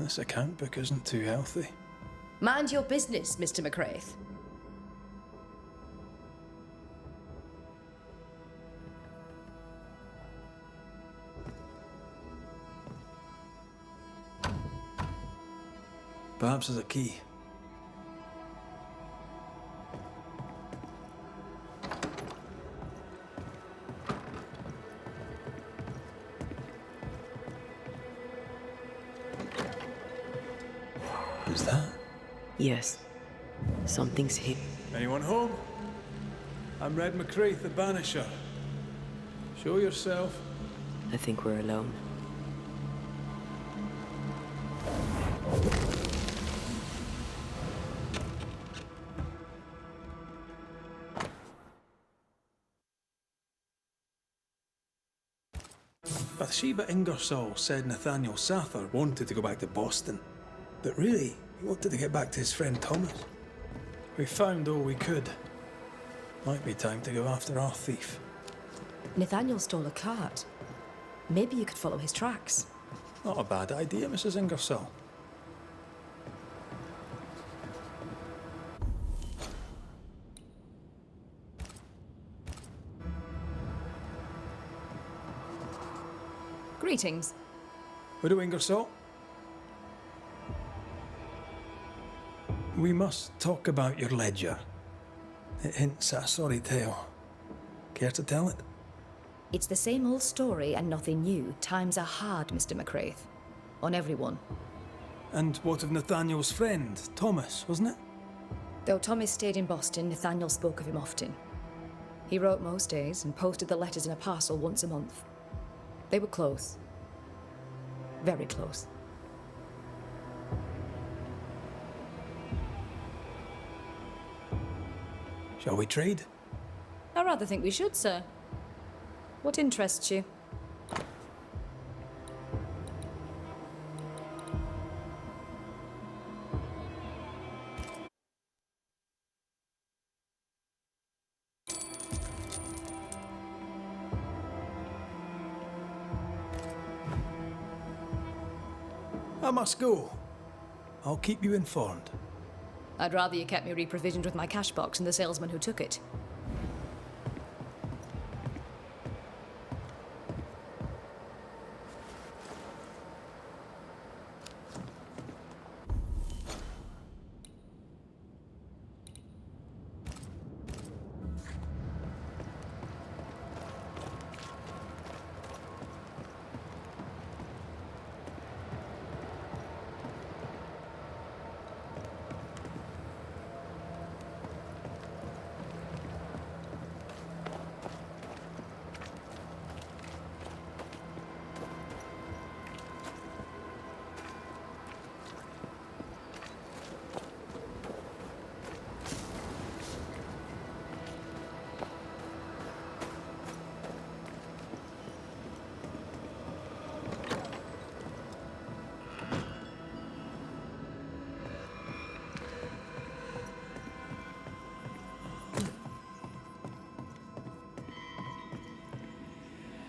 This account book isn't too healthy. Mind your business, Mr. McCraith. Perhaps there's a key. Who's that? Yes. Something's hit. Anyone home? I'm Red McCraith, the Banisher. Show yourself. I think we're alone. Bathsheba Ingersoll said Nathaniel Sather wanted to go back to Boston. But really, he wanted to get back to his friend Thomas. We found all we could. Might be time to go after our thief. Nathaniel stole a cart. Maybe you could follow his tracks. Not a bad idea, Mrs. Ingersoll. Greetings. Widow Ingersoll? We must talk about your ledger. It hints at a sorry tale. Care to tell it? It's the same old story and nothing new. Times are hard, Mr. McCraith. On everyone. And what of Nathaniel's friend, Thomas, wasn't it? Though Thomas stayed in Boston, Nathaniel spoke of him often. He wrote most days and posted the letters in a parcel once a month. They were close. Very close. Shall we trade? I rather think we should, sir. What interests you? I must go. I'll keep you informed. I'd rather you kept me reprovisioned with my cash box and the salesman who took it.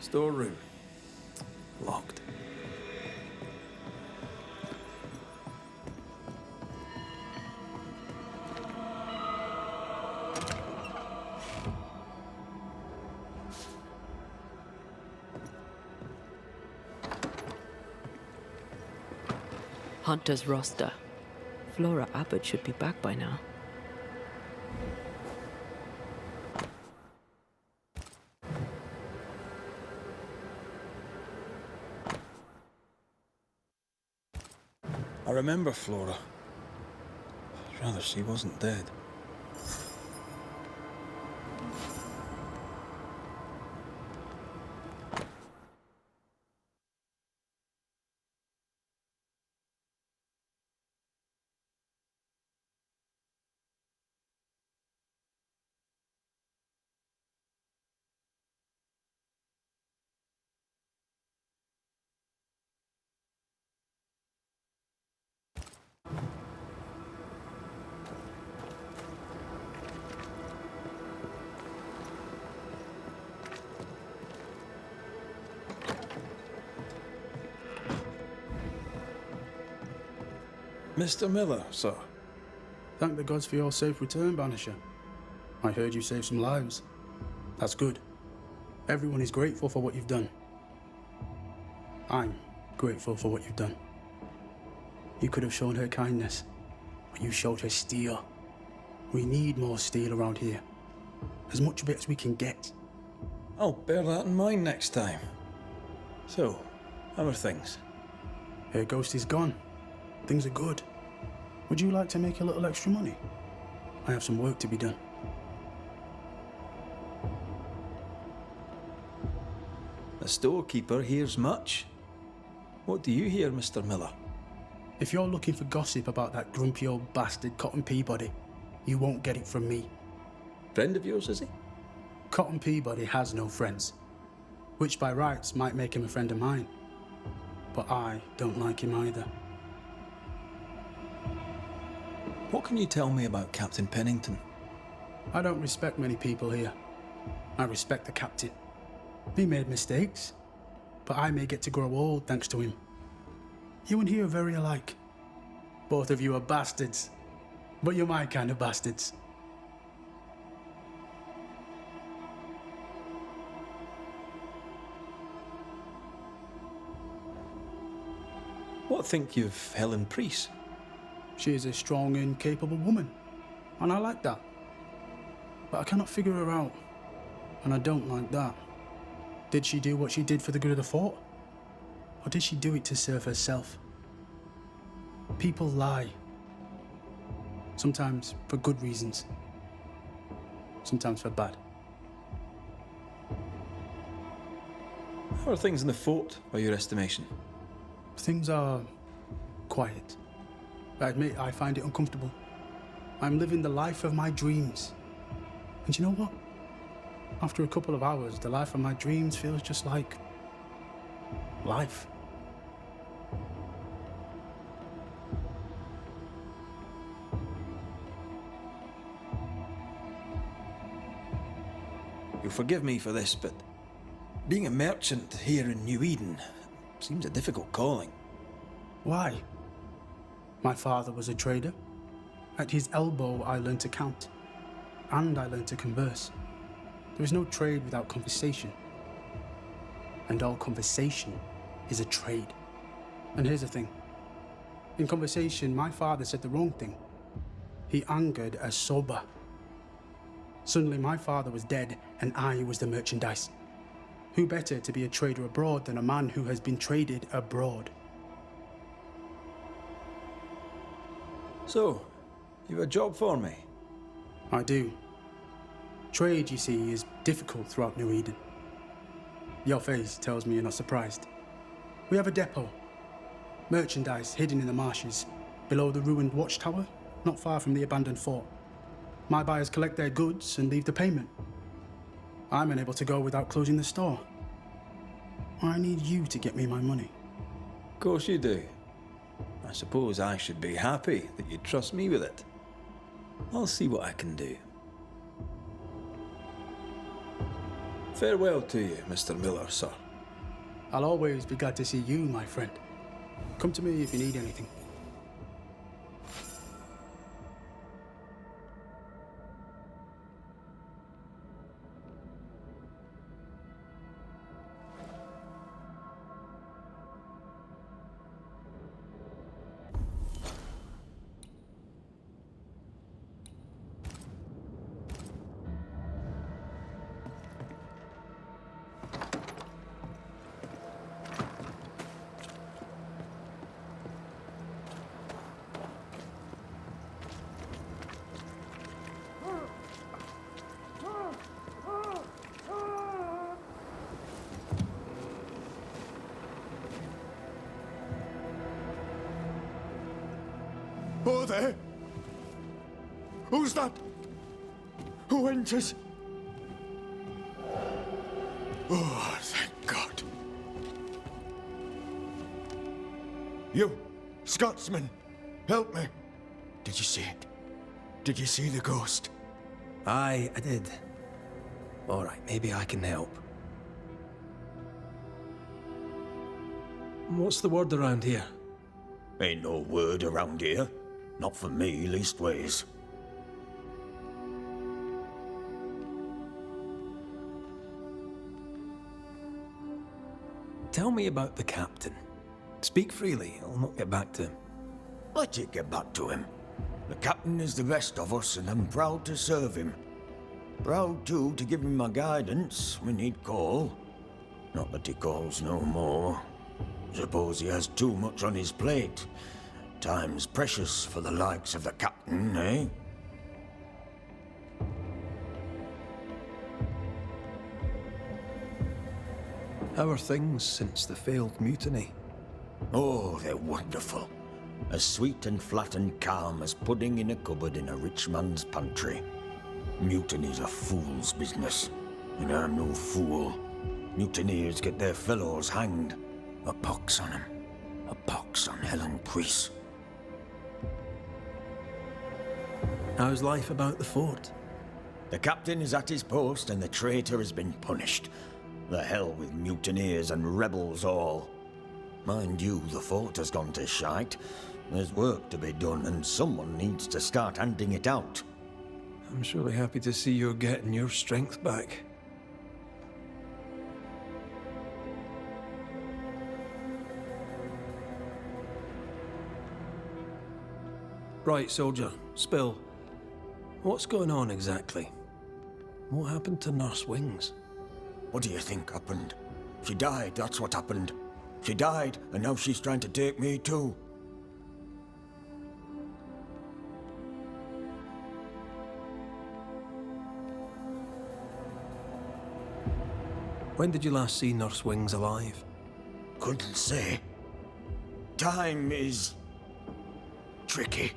Storeroom. Locked. Hunter's roster. Flora Abbott should be back by now. I remember Flora. Rather, she wasn't dead. Mr. Miller, sir. Thank the gods for your safe return, Banisher. I heard you saved some lives. That's good. Everyone is grateful for what you've done. I'm grateful for what you've done. You could have shown her kindness, but you showed her steel. We need more steel around here. As much of it as we can get. I'll bear that in mind next time. So, how are things? Her ghost is gone. Things are good. Would you like to make a little extra money? I have some work to be done. The storekeeper hears much. What do you hear, Mr. Miller? If you're looking for gossip about that grumpy old bastard Cotton Peabody, you won't get it from me. Friend of yours, is he? Cotton Peabody has no friends, which by rights might make him a friend of mine. But I don't like him either. What can you tell me about Captain Pennington? I don't respect many people here. I respect the captain. He made mistakes, but I may get to grow old thanks to him. You and he are very alike. Both of you are bastards, but you're my kind of bastards. What think you of Helen Priest? She is a strong and capable woman, and I like that. But I cannot figure her out, and I don't like that. Did she do what she did for the good of the fort? Or did she do it to serve herself? People lie. Sometimes for good reasons. Sometimes for bad. How are things in the fort, by your estimation? Things are quiet. I admit I find it uncomfortable. I'm living the life of my dreams. And you know what? After a couple of hours, the life of my dreams feels just like life. You'll forgive me for this, but being a merchant here in New Eden seems a difficult calling. Why? My father was a trader. At his elbow, I learned to count. And I learned to converse. There is no trade without conversation. And all conversation is a trade. And here's the thing. In conversation, my father said the wrong thing. He angered a soba. Suddenly, my father was dead, and I was the merchandise. Who better to be a trader abroad than a man who has been traded abroad? So, you have a job for me? I do. Trade, you see, is difficult throughout New Eden. Your face tells me you're not surprised. We have a depot. Merchandise hidden in the marshes, below the ruined watchtower, not far from the abandoned fort. My buyers collect their goods and leave the payment. I'm unable to go without closing the store. I need you to get me my money. Of course you do. I suppose I should be happy that you trust me with it. I'll see what I can do. Farewell to you, Mr. Miller, sir. I'll always be glad to see you, my friend. Come to me if you need anything. Oh, there! Who's that? Who enters? Oh, thank God. You, Scotsman, help me. Did you see it? Did you see the ghost? Aye, I did. All right, maybe I can help. What's the word around here? Ain't no word around here. Not for me, leastways. Tell me about the captain. Speak freely, I'll not get back to him. Let it get back to him. The captain is the best of us, and I'm proud to serve him. Proud, too, to give him my guidance when he'd call. Not that he calls no more. Suppose he has too much on his plate. Time's precious for the likes of the captain, eh? How are things since the failed mutiny? Oh, they're wonderful. As sweet and flat and calm as pudding in a cupboard in a rich man's pantry. Mutiny's a fool's business, and I'm no fool. Mutineers get their fellows hanged. A pox on 'em. A pox on Helen Priest. How's life about the fort? The captain is at his post, and the traitor has been punished. The hell with mutineers and rebels all. Mind you, the fort has gone to shite. There's work to be done, and someone needs to start handing it out. I'm surely happy to see you're getting your strength back. Right, soldier, spill. What's going on exactly? What happened to Nurse Wings? What do you think happened? She died, that's what happened. She died, and now she's trying to take me too. When did you last see Nurse Wings alive? Couldn't say. Time is tricky.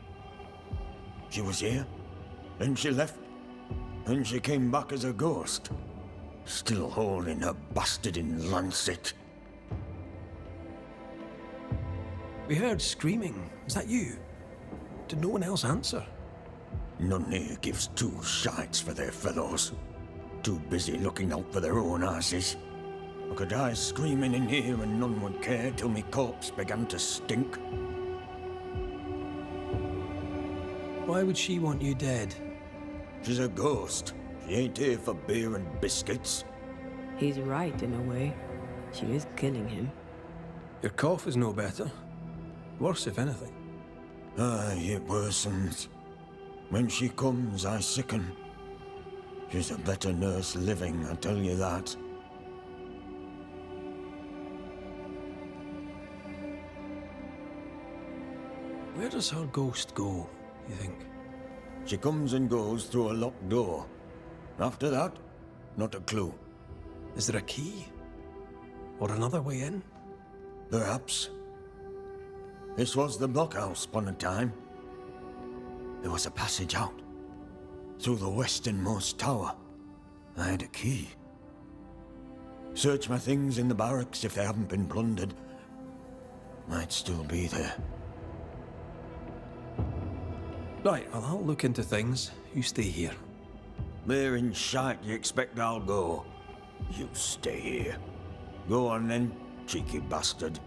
She was here, then she left, then she came back as a ghost. Still holding her bastard in Lancet. We heard screaming. Is that you? Did no one else answer? None here gives two shites for their fellows. Too busy looking out for their own asses. I could die screaming in here and none would care till me corpse began to stink. Why would she want you dead? She's a ghost. She ain't here for beer and biscuits. He's right in a way. She is killing him. Your cough is no better. Worse, if anything. Aye, it worsens. When she comes, I sicken. She's a better nurse living, I tell you that. Where does her ghost go, you think? She comes and goes through a locked door. After that, not a clue. Is there a key? Or another way in? Perhaps. This was the blockhouse upon a time. There was a passage out. Through the westernmost tower. I had a key. Search my things in the barracks if they haven't been plundered. Might still be there. Right, well, I'll look into things. You stay here. There in shite you expect I'll go. You stay here. Go on then, cheeky bastard.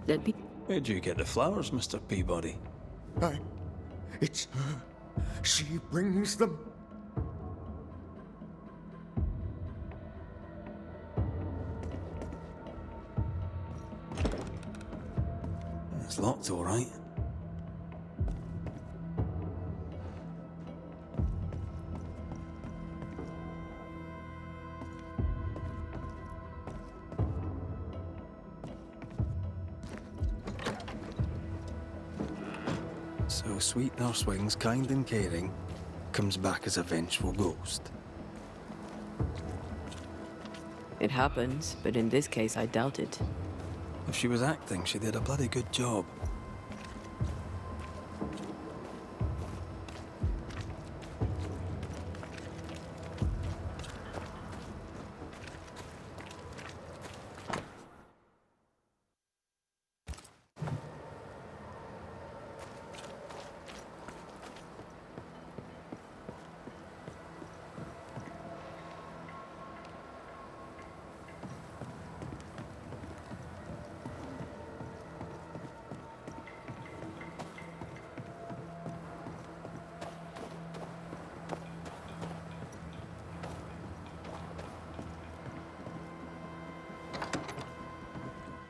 Let me... Where'd you get the flowers, Mr. Peabody? It's her. She brings them. It's locked, all right. So sweet Nurse Wings, kind and caring, comes back as a vengeful ghost. It happens, but in this case I doubt it. If she was acting, she did a bloody good job.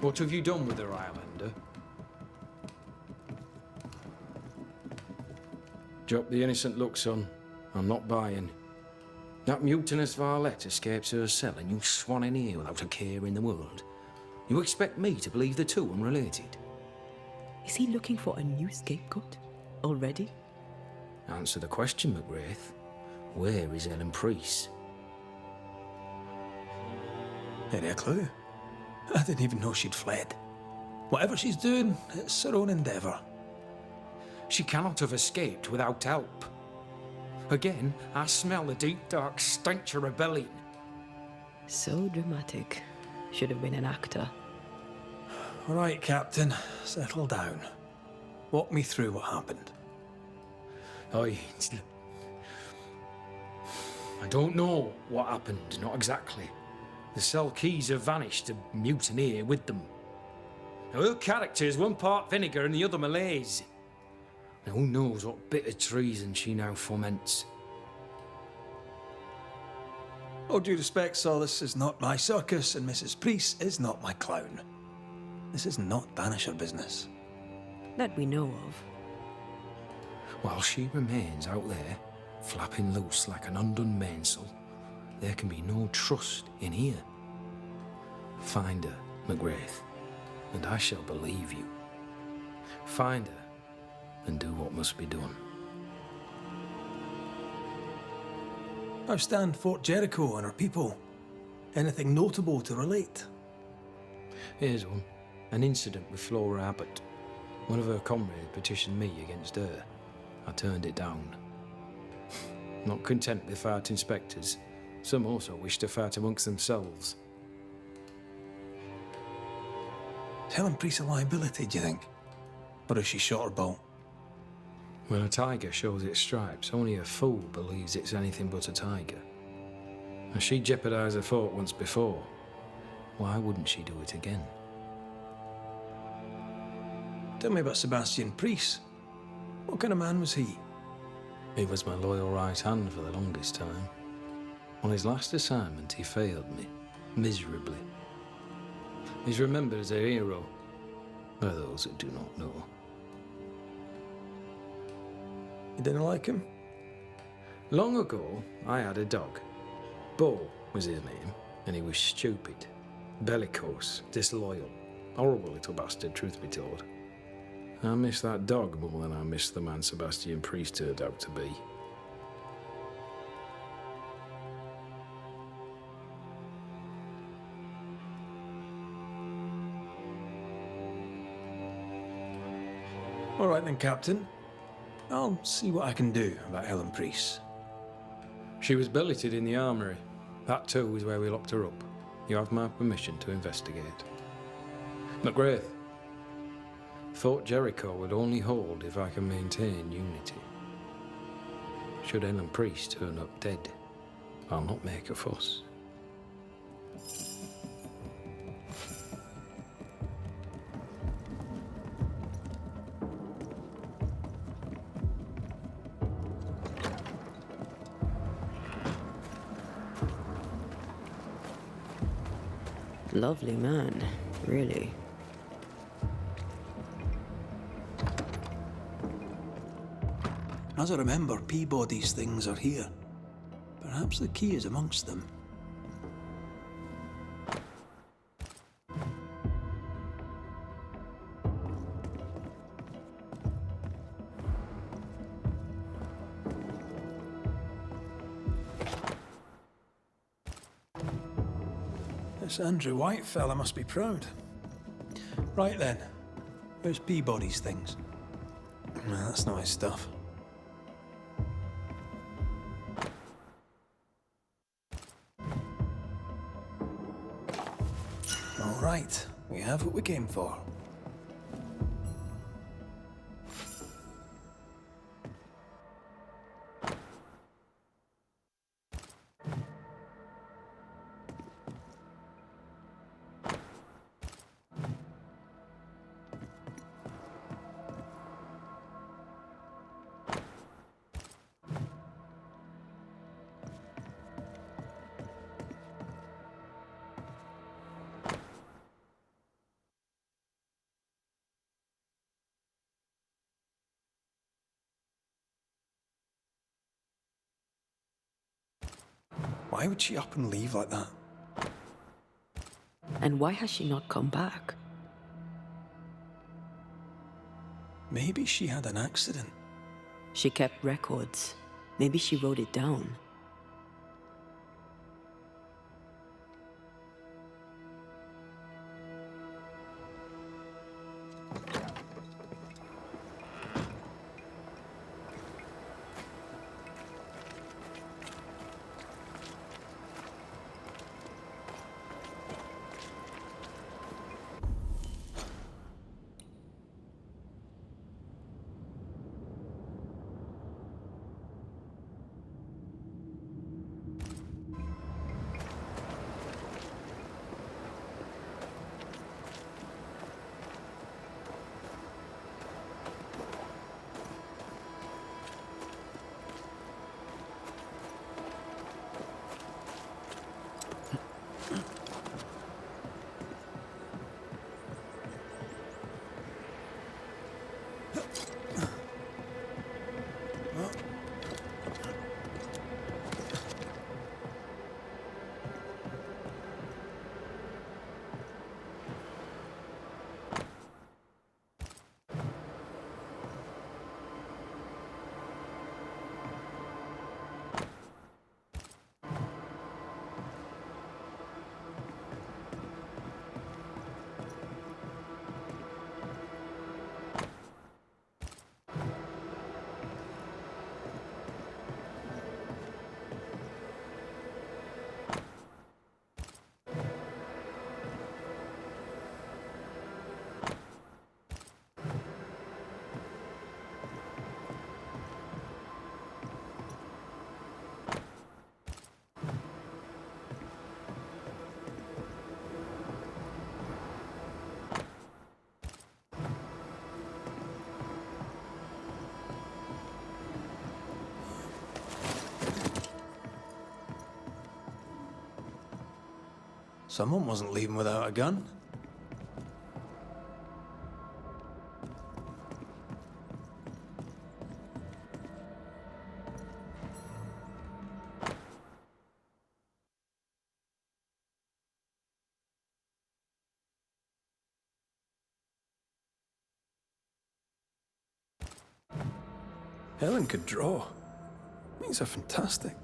What have you done with her, Highlander? Drop the innocent look, son. I'm not buying. That mutinous varlet escapes her cell and you swan in here without a care in the world. You expect me to believe the two unrelated? Is he looking for a new scapegoat? Already? Answer the question, McGrath. Where is Ellen Priest? Any a clue? I didn't even know she'd fled. Whatever she's doing, it's her own endeavour. She cannot have escaped without help. Again, I smell the deep, dark stench of rebellion. So dramatic. Should have been an actor. All right, Captain, settle down. Walk me through what happened. I don't know what happened, not exactly. The cell keys have vanished, a mutineer with them. Now, her character is one part vinegar and the other malaise. Now, who knows what bitter treason she now foments. All due respect, Saul, this is not my circus, and Mrs. Priest is not my clown. This is not Banisher business. That we know of. While she remains out there, flapping loose like an undone mainsail, there can be no trust in here. Find her, McGrath, and I shall believe you. Find her, and do what must be done. How stand Fort Jericho and her people? Anything notable to relate? Here's one. An incident with Flora Abbott. One of her comrades petitioned me against her. I turned it down. Not content with fighting spectres, some also wish to fight amongst themselves. Is Helen Priest a liability, do you think? Or is she shot her bolt? When a tiger shows its stripes, only a fool believes it's anything but a tiger. And she jeopardised a fort once before. Why wouldn't she do it again? Tell me about Sebastian Priest. What kind of man was he? He was my loyal right hand for the longest time. On his last assignment, he failed me, miserably. He's remembered as a hero by those who do not know. You didn't like him? Long ago, I had a dog. Bo was his name, and he was stupid, bellicose, disloyal. Horrible little bastard, truth be told. I miss that dog more than I miss the man Sebastian Priest turned out to be. All right then, Captain. I'll see what I can do about Helen Priest. She was billeted in the armory. That too is where we locked her up. You have my permission to investigate. McGrath, Fort Jericho would only hold if I can maintain unity. Should Helen Priest turn up dead, I'll not make a fuss. Lovely man, really. As I remember, Peabody's things are here. Perhaps the key is amongst them. This Andrew White fella must be proud. Right then, where's Peabody's things? No, that's not his stuff. All right, we have what we came for. Why would she up and leave like that? And why has she not come back? Maybe she had an accident. She kept records. Maybe she wrote it down. Someone wasn't leaving without a gun. Helen could draw. These are fantastic.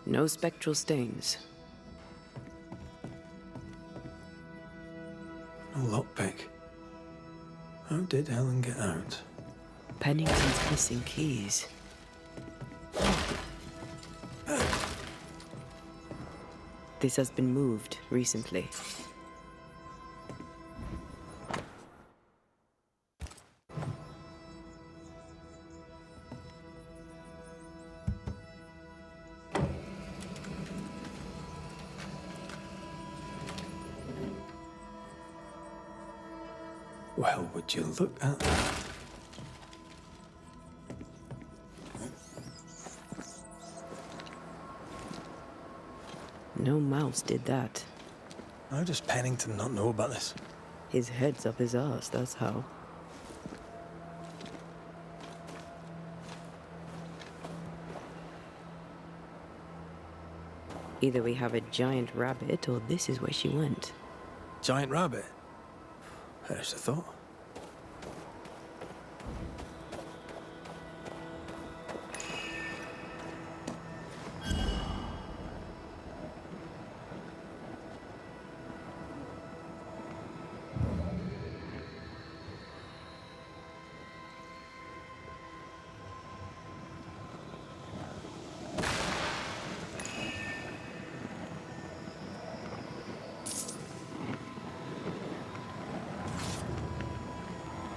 No spectral stains. No lockpick. How did Helen get out? Pennington's missing keys. This has been moved recently. Well, would you look at that? No mouse did that. How does Pennington not know about this? His head's up his arse, that's how. Either we have a giant rabbit, or this is where she went. Giant rabbit? There's a thought.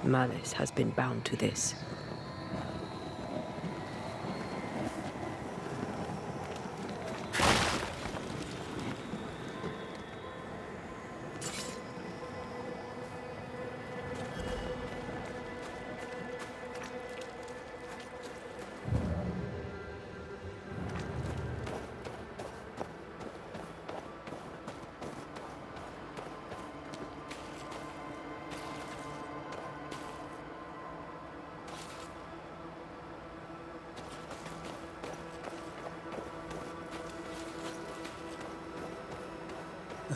Malice has been bound to this.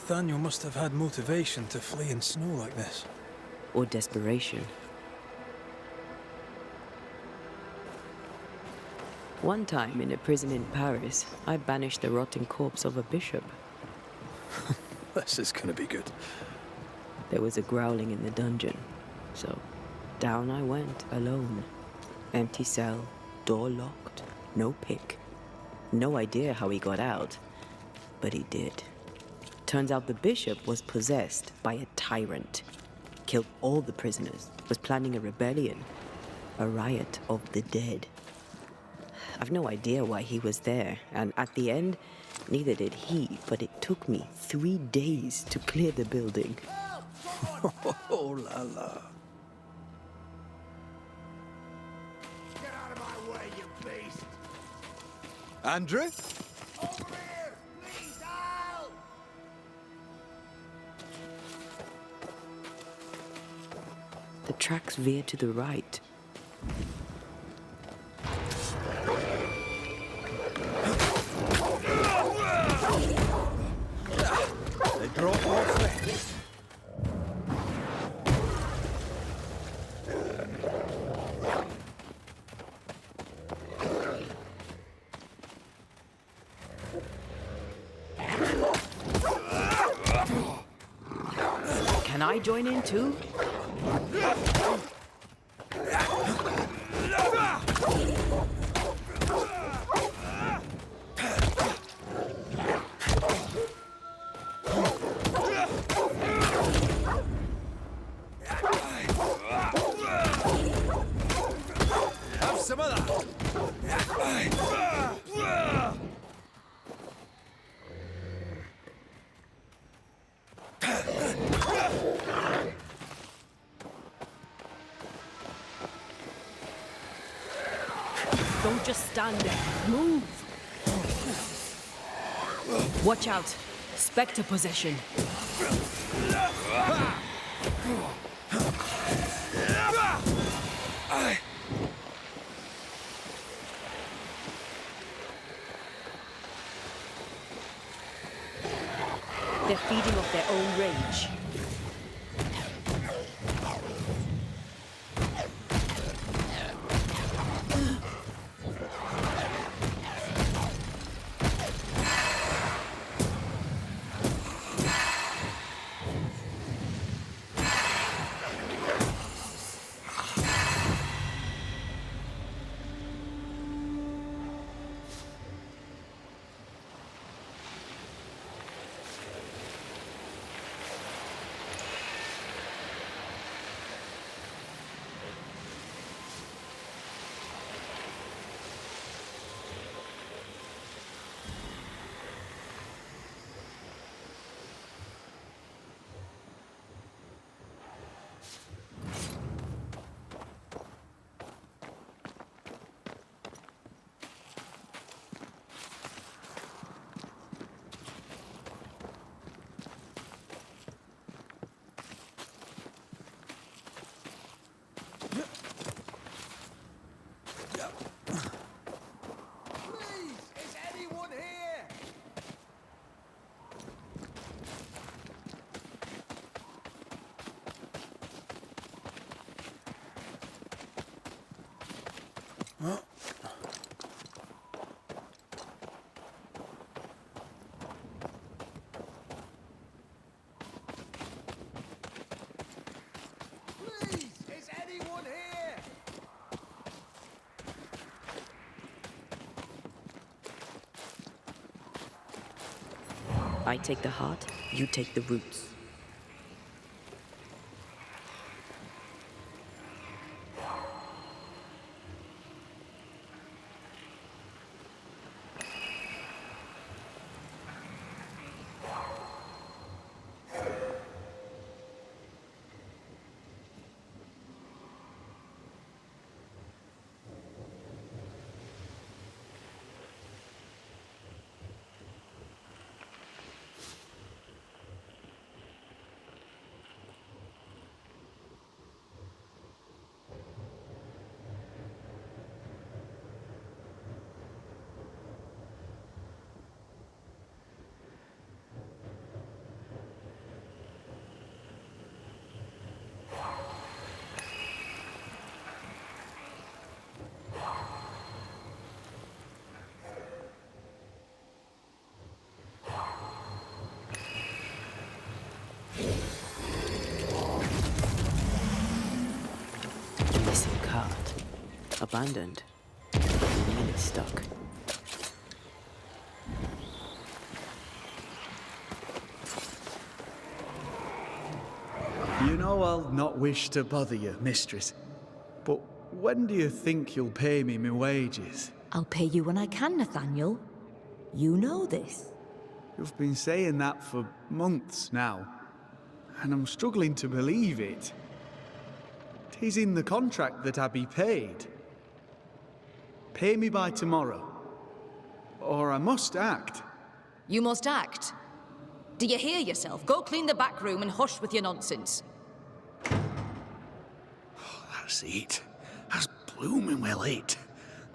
Nathaniel must have had motivation to flee in snow like this. Or desperation. One time in a prison in Paris, I banished the rotting corpse of a bishop. This is gonna be good. There was a growling in the dungeon, so down I went alone. Empty cell, door locked, no pick. No idea how he got out, but he did. Turns out the bishop was possessed by a tyrant. Killed all the prisoners, was planning a rebellion. A riot of the dead. I've no idea why he was there, and at the end, neither did he, but it took me 3 days to clear the building. Oh la la. Get out of my way, you beast! Andrew? Over here! Please help! The tracks veer to the right. They drop off there. Can I join in too? Have some of that. Don't just stand there. Move! Watch out. Spectre possession. They're feeding off their own rage. Please! Is anyone here? Please! Is anyone here? I take the heart, you take the roots. abandoned. And it's stuck. You know I'll not wish to bother you, mistress. But when do you think you'll pay me my wages? I'll pay you when I can, Nathaniel. You know this. You've been saying that for months now, and I'm struggling to believe it. 'Tis in the contract that I be paid. Pay me by tomorrow, or I must act. You must act. Do you hear yourself? Go clean the back room and hush with your nonsense. That's it. That's blooming well it.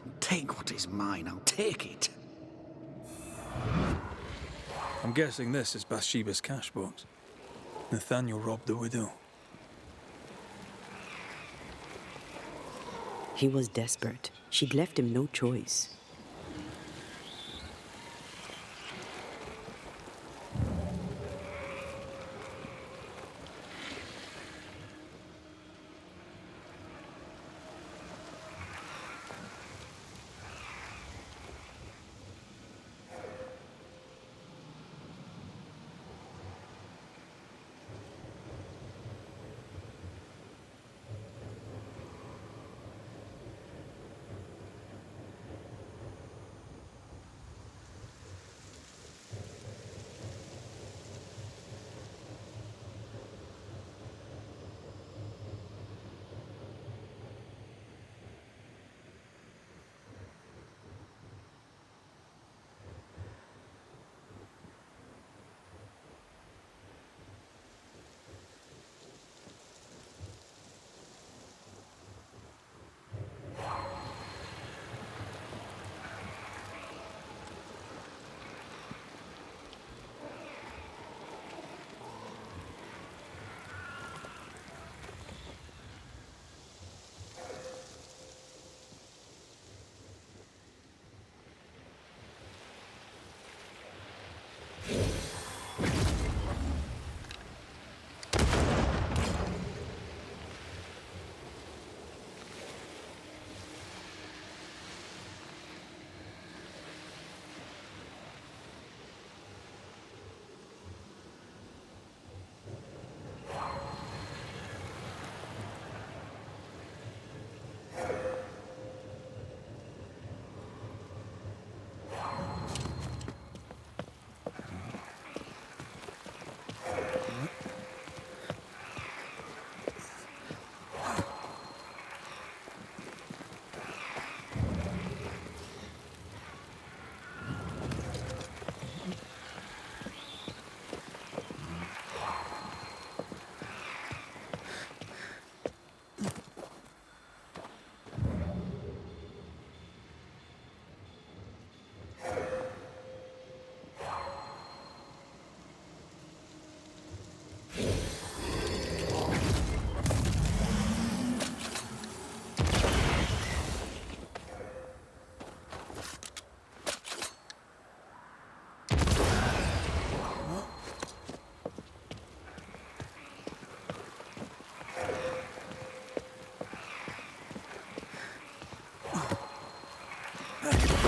I'll take what is mine, I'll take it. I'm guessing this is Bathsheba's cash box. Nathaniel robbed the widow. He was desperate. She'd left him no choice.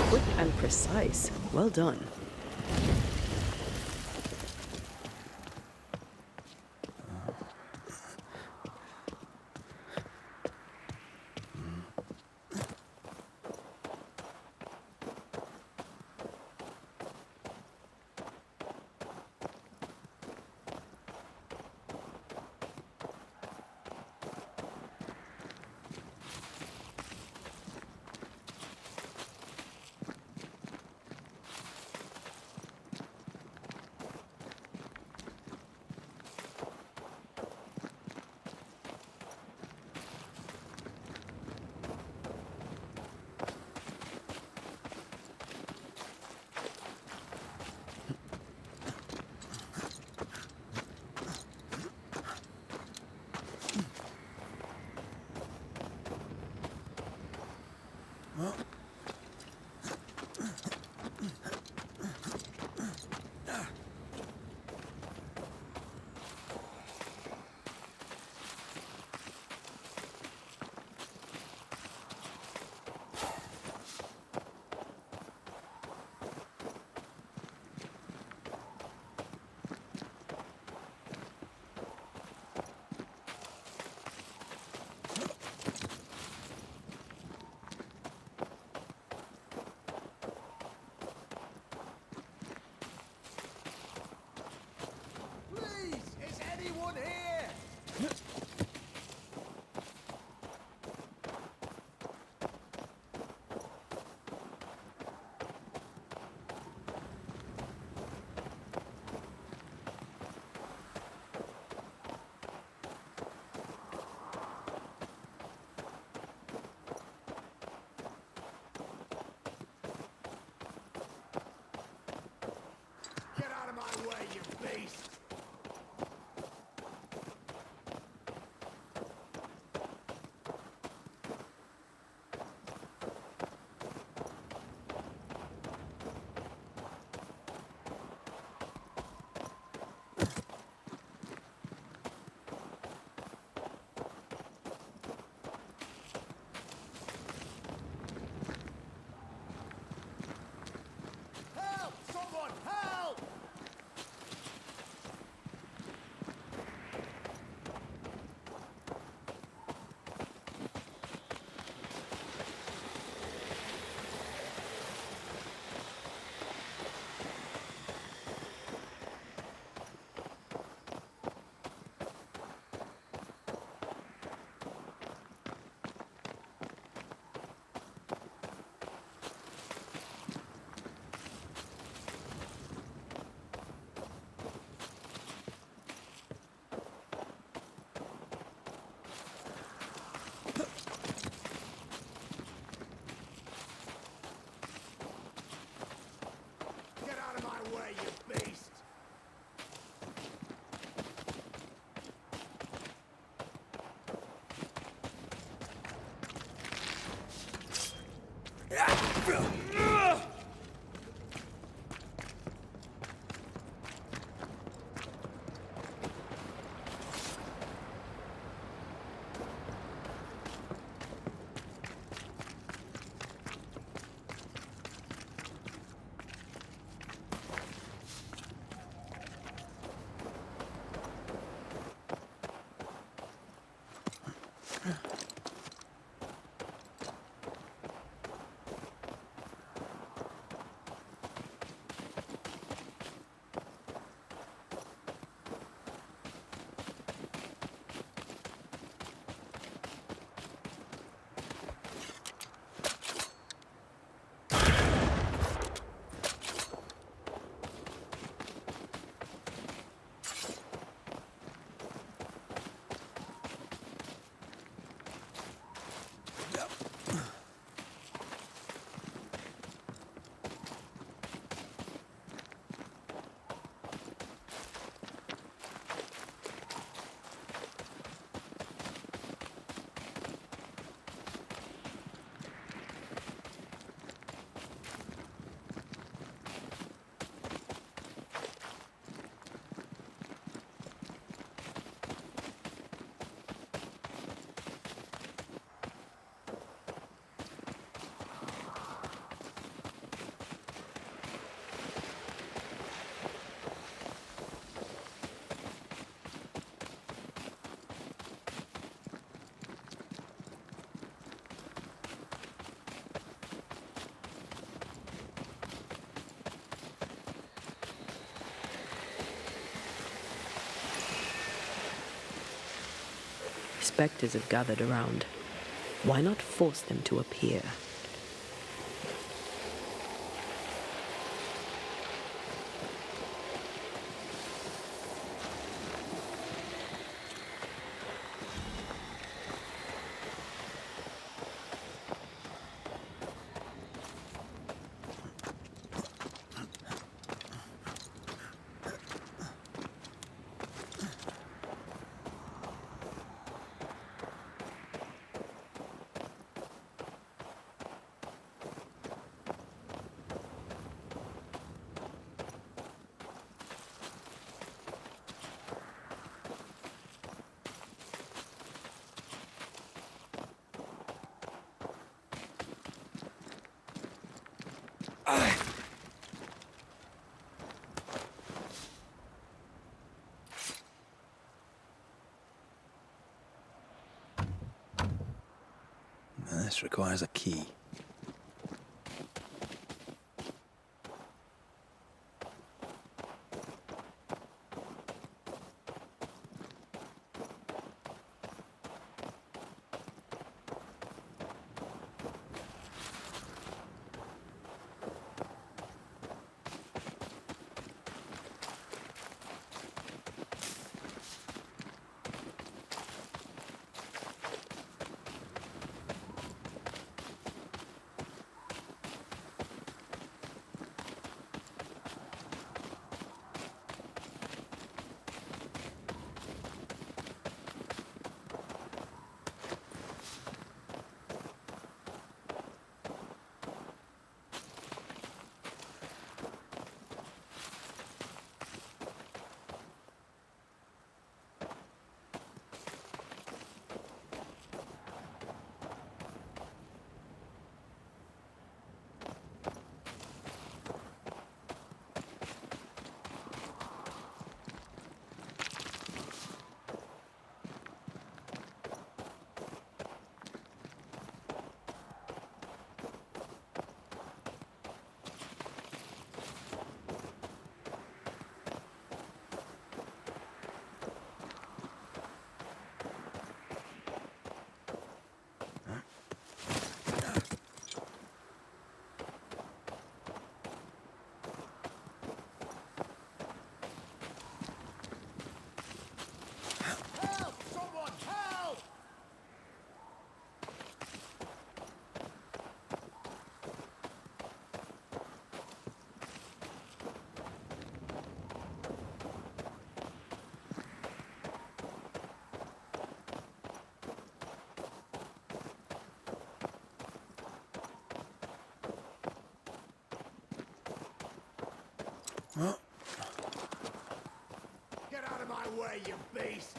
Quick and precise. Well done. Spectres have gathered around. Why not force them to appear? This requires a key. Get out of my way, you beast!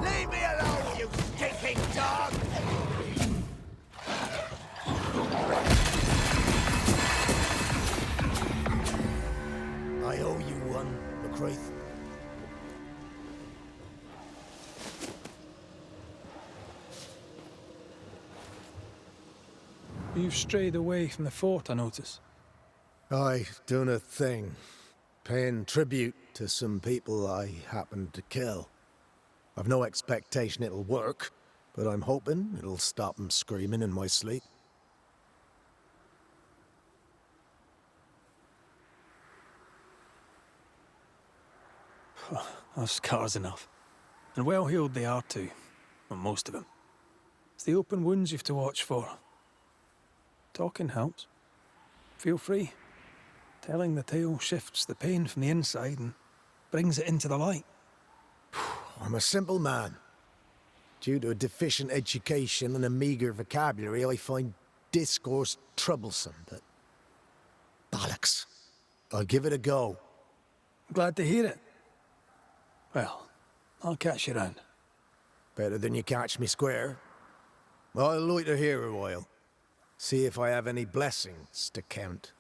Leave me alone, you stinking dog! I owe you one, McCraith. You've strayed away from the fort, I notice. Aye, doing a thing. Paying tribute to some people I happened to kill. I've no expectation it'll work, but I'm hoping it'll stop them screaming in my sleep. I've scars enough. And well healed they are too. Well, most of them. It's the open wounds you've to watch for. Talking helps. Feel free. Telling the tale shifts the pain from the inside and brings it into the light. I'm a simple man. Due to a deficient education and a meagre vocabulary, I find discourse troublesome, but... bollocks. I'll give it a go. Glad to hear it. Well, I'll catch you round. Better than you catch me square. I'll loiter here a while. See if I have any blessings to count.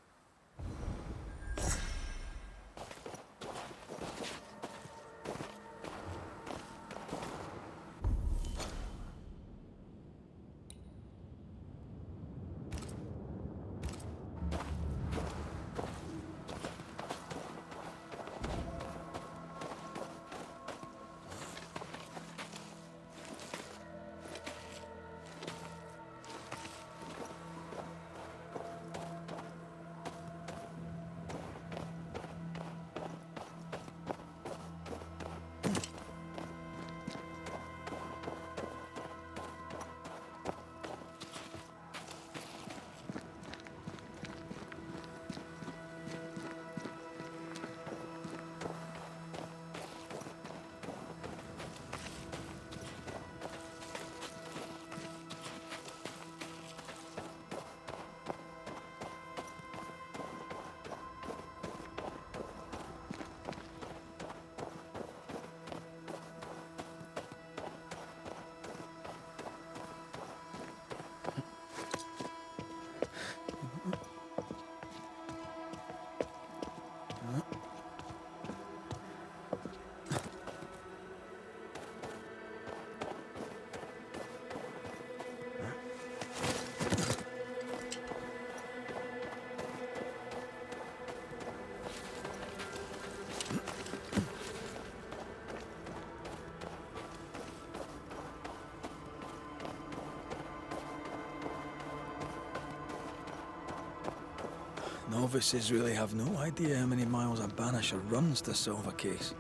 Novices really have no idea how many miles a Banisher runs to solve a case.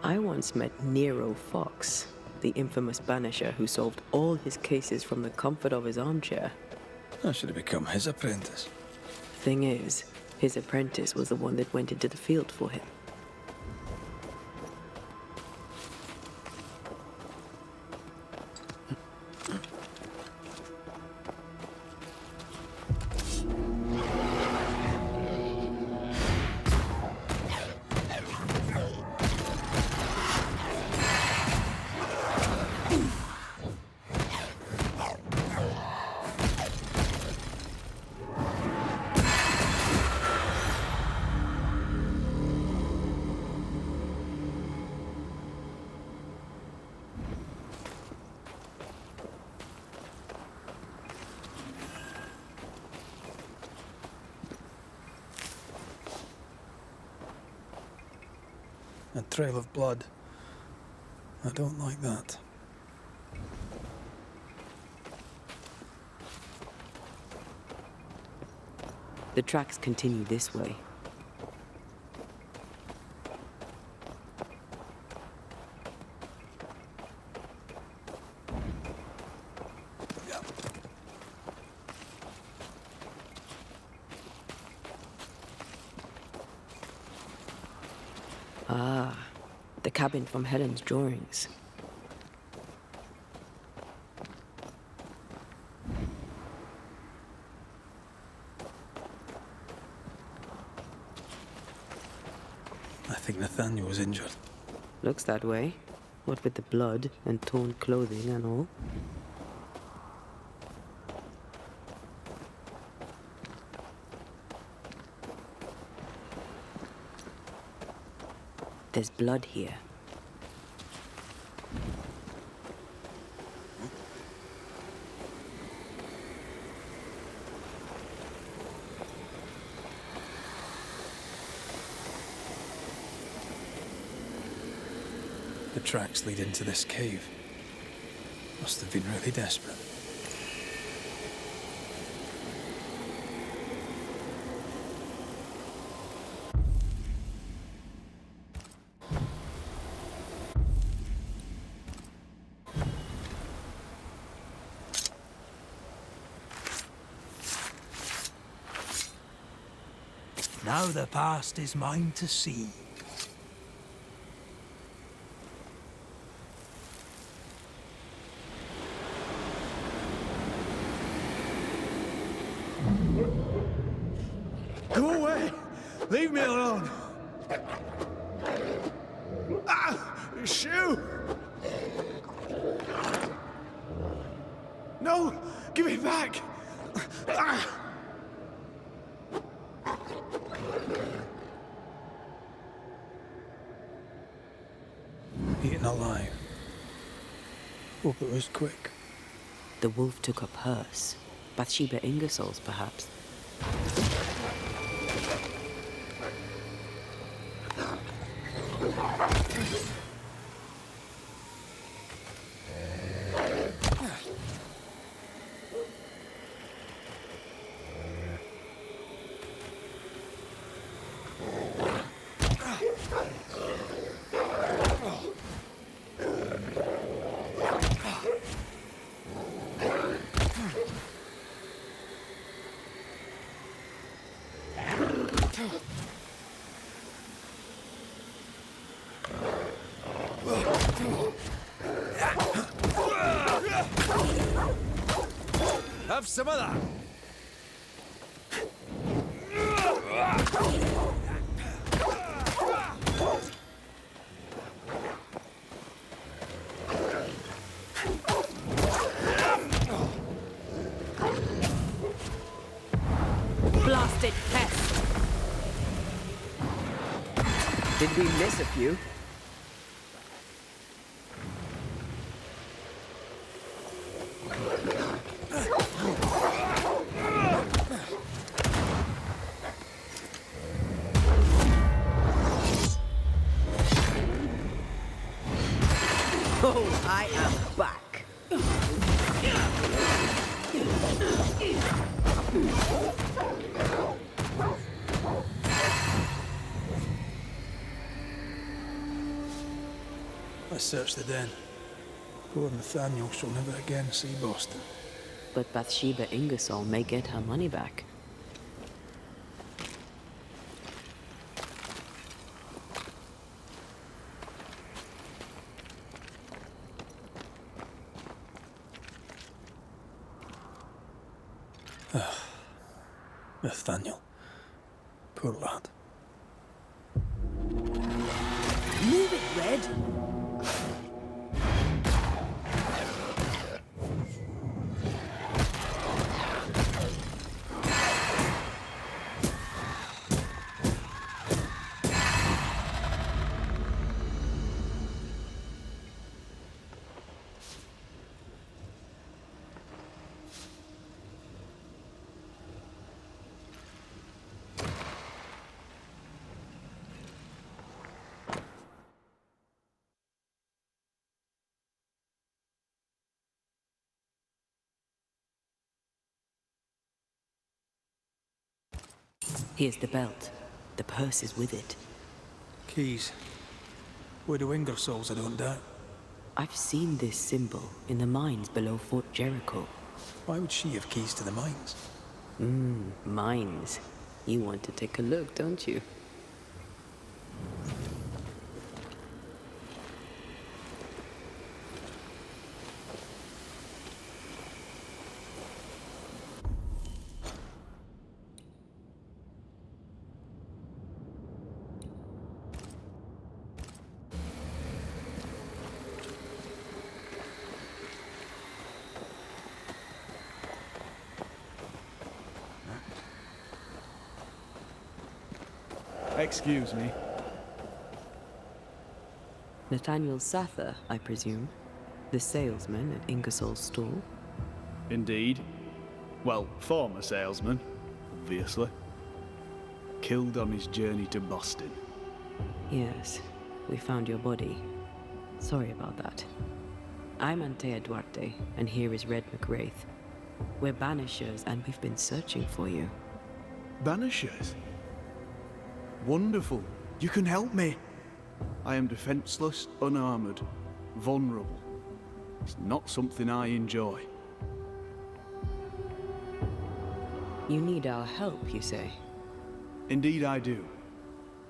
I once met Nero Fox, the infamous Banisher who solved all his cases from the comfort of his armchair. I should have become his apprentice. Thing is, his apprentice was the one that went into the field for him. A trail of blood. I don't like that. The tracks continue this way. Ah, The cabin from Helen's drawings. I think Nathaniel was injured. Looks that way. What with the blood and torn clothing and all. There's blood here. The tracks lead into this cave. Must have been really desperate. Now the past is mine to see. Go away! Leave me alone! Ah! Shoe! No! Give it back! Ah! Eaten alive. Hope it was quick. The wolf took her purse. Bathsheba Ingersoll's, perhaps. Have some of that. Blasted pest! Did we miss a few? Oh, I am back. Let's search the den. Poor Nathaniel shall never again see Boston. But Bathsheba Ingersoll may get her money back. Nathaniel. Poor lad. Move it, Red. Here's the belt. The purse is with it. Keys. Widow Ingersoll's, I don't doubt. I've seen this symbol in the mines below Fort Jericho. Why would she have keys to the mines? Mines. You want to take a look, don't you? Excuse me. Nathaniel Sather, I presume. The salesman at Ingersoll's stall. Indeed. Well, former salesman, obviously. Killed on his journey to Boston. Yes, we found your body. Sorry about that. I'm Antea Duarte, and here is Red McWraith. We're Banishers, and we've been searching for you. Banishers? Wonderful. You can help me. I am defenseless, unarmored, vulnerable. It's not something I enjoy. You need our help, you say? Indeed I do.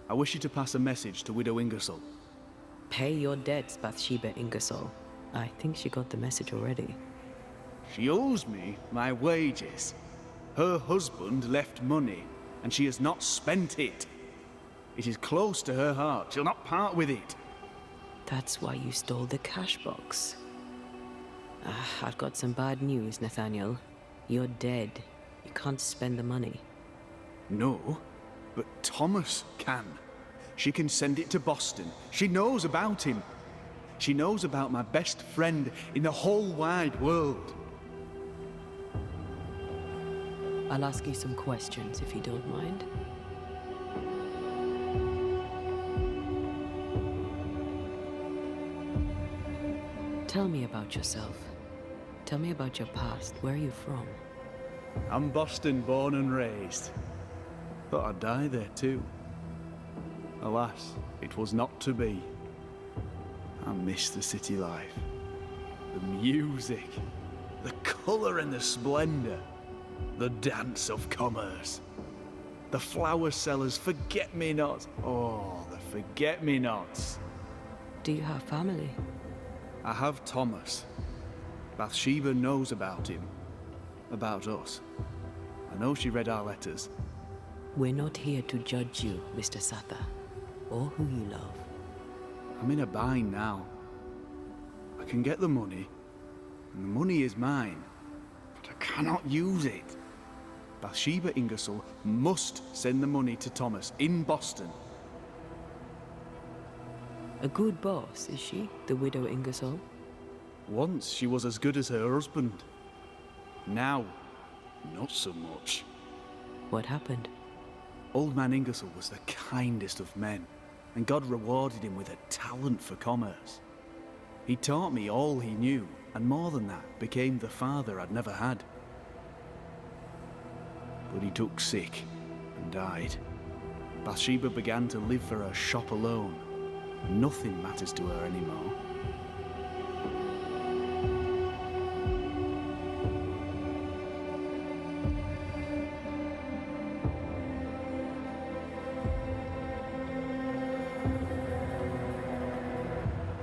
I wish you to pass a message to Widow Ingersoll. Pay your debts, Bathsheba Ingersoll. I think she got the message already. She owes me my wages. Her husband left money, and she has not spent it. It is close to her heart. She'll not part with it. That's why you stole the cash box. I've got some bad news, Nathaniel. You're dead. You can't spend the money. No, but Thomas can. She can send it to Boston. She knows about him. She knows about my best friend in the whole wide world. I'll ask you some questions, if you don't mind. Tell me about yourself. Tell me about your past. Where are you from? I'm Boston born and raised. Thought I'd die there too. Alas, it was not to be. I miss the city life. The music, the colour and the splendour. The dance of commerce. The flower sellers' forget-me-nots. Oh, the forget-me-nots. Do you have family? I have Thomas. Bathsheba knows about him. About us. I know she read our letters. We're not here to judge you, Mr. Sather, or who you love. I'm in a bind now. I can get the money, and the money is mine, but I cannot use it. Bathsheba Ingersoll must send the money to Thomas in Boston. A good boss, is she, the widow Ingersoll? Once she was as good as her husband. Now, not so much. What happened? Old man Ingersoll was the kindest of men, and God rewarded him with a talent for commerce. He taught me all he knew, and more than that, became the father I'd never had. But he took sick and died. Bathsheba began to live for her shop alone. Nothing matters to her anymore.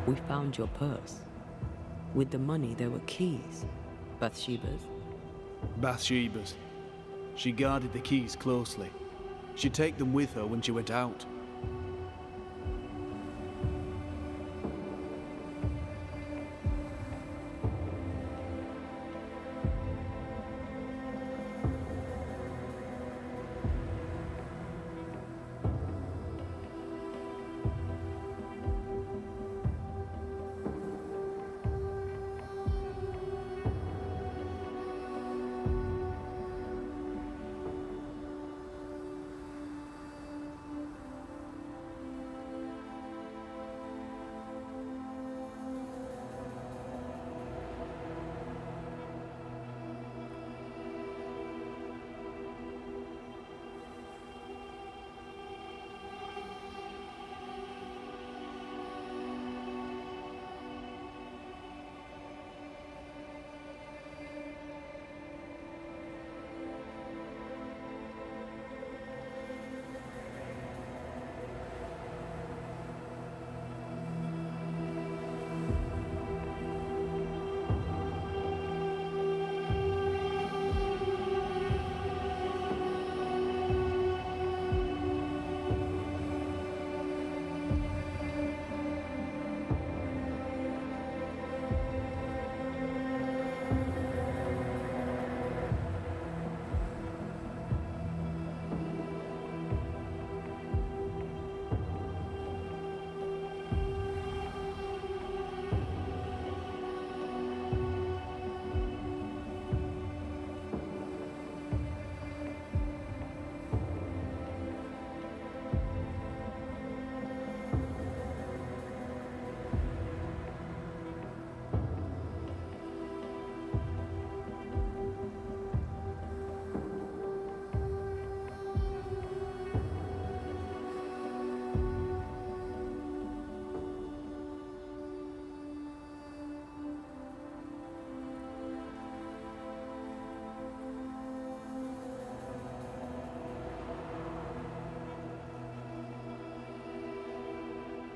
We found your purse. With the money, there were keys. Bathsheba's. Bathsheba's. She guarded the keys closely. She'd take them with her when she went out.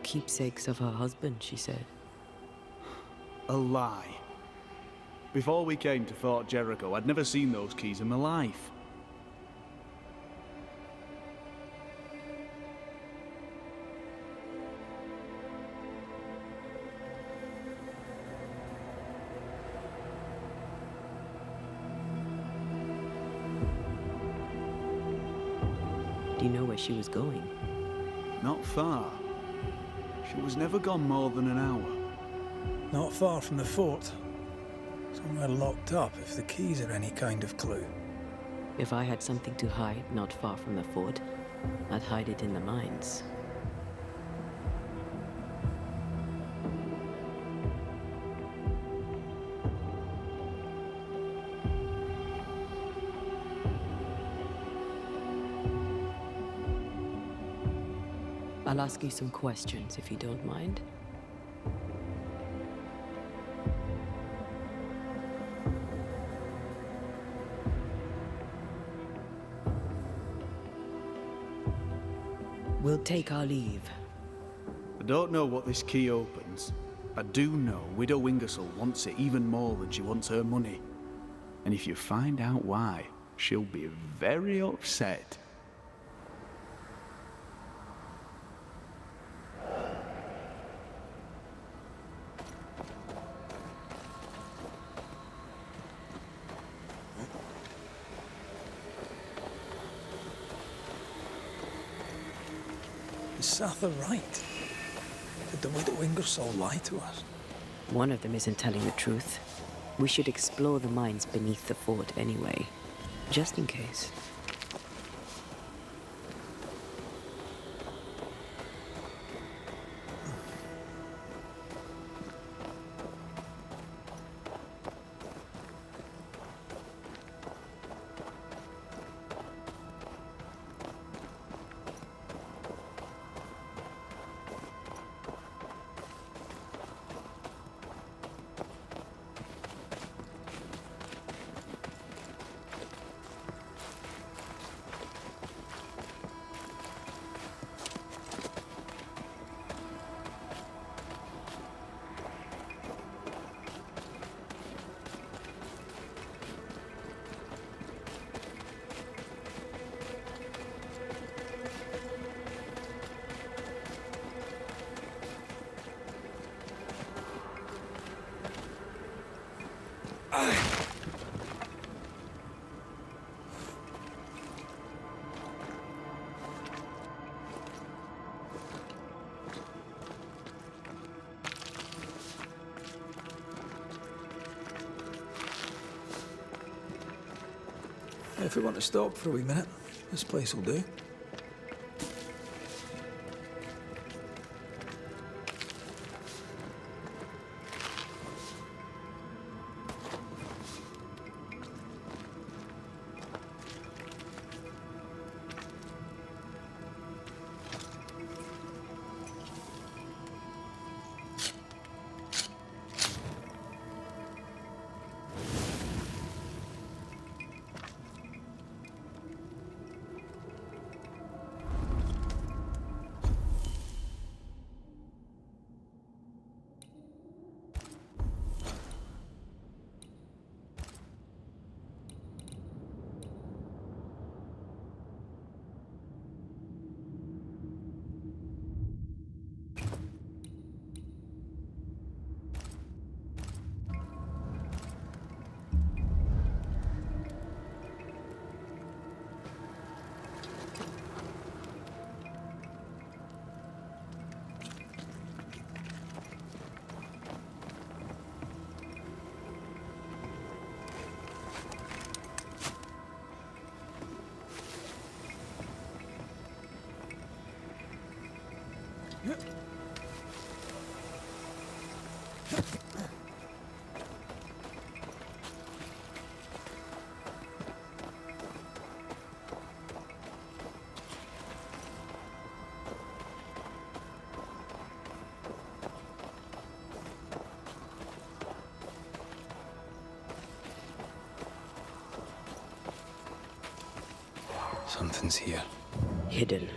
keepsakes of her husband, she said. A lie. Before we came to Fort Jericho, I'd never seen those keys in my life. Do you know where she was going? Not far. She was never gone more than an hour. Not far from the fort. Somewhere locked up, if the keys are any kind of clue. If I had something to hide not far from the fort, I'd hide it in the mines. I'll ask you some questions if you don't mind. We'll take our leave. I don't know what this key opens. I do know Widow Ingersoll wants it even more than she wants her money. And if you find out why, she'll be very upset. Is Sather right? Did the Widow Ingersoll lie to us? One of them isn't telling the truth. We should explore the mines beneath the fort anyway, just in case. If we want to stop for a wee minute, this place will do. Something's here. Hidden.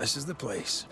This is the place.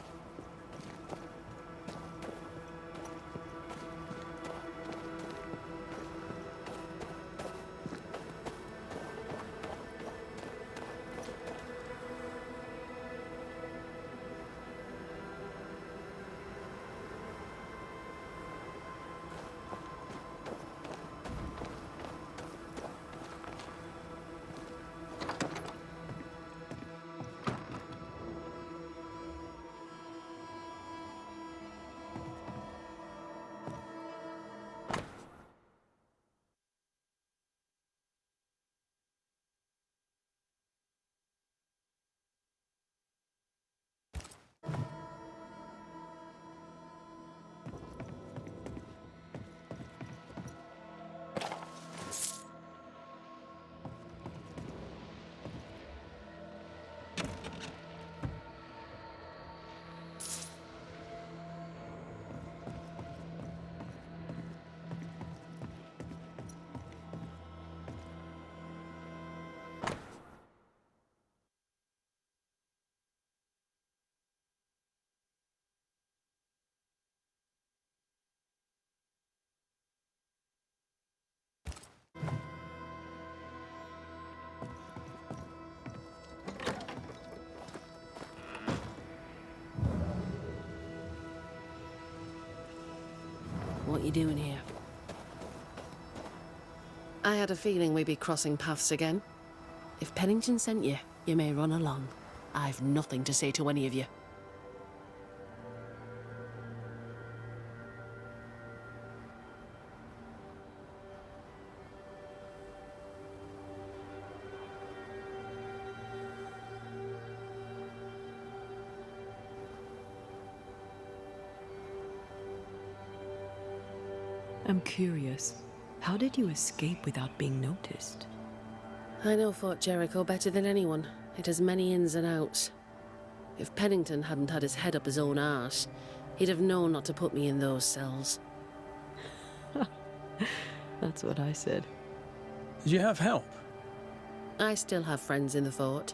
What you doing here? I had a feeling we'd be crossing paths again. If Pennington sent you, you may run along. I've nothing to say to any of you. I'm curious. How did you escape without being noticed? I know Fort Jericho better than anyone. It has many ins and outs. If Pennington hadn't had his head up his own arse, he'd have known not to put me in those cells. That's what I said. Did you have help? I still have friends in the fort,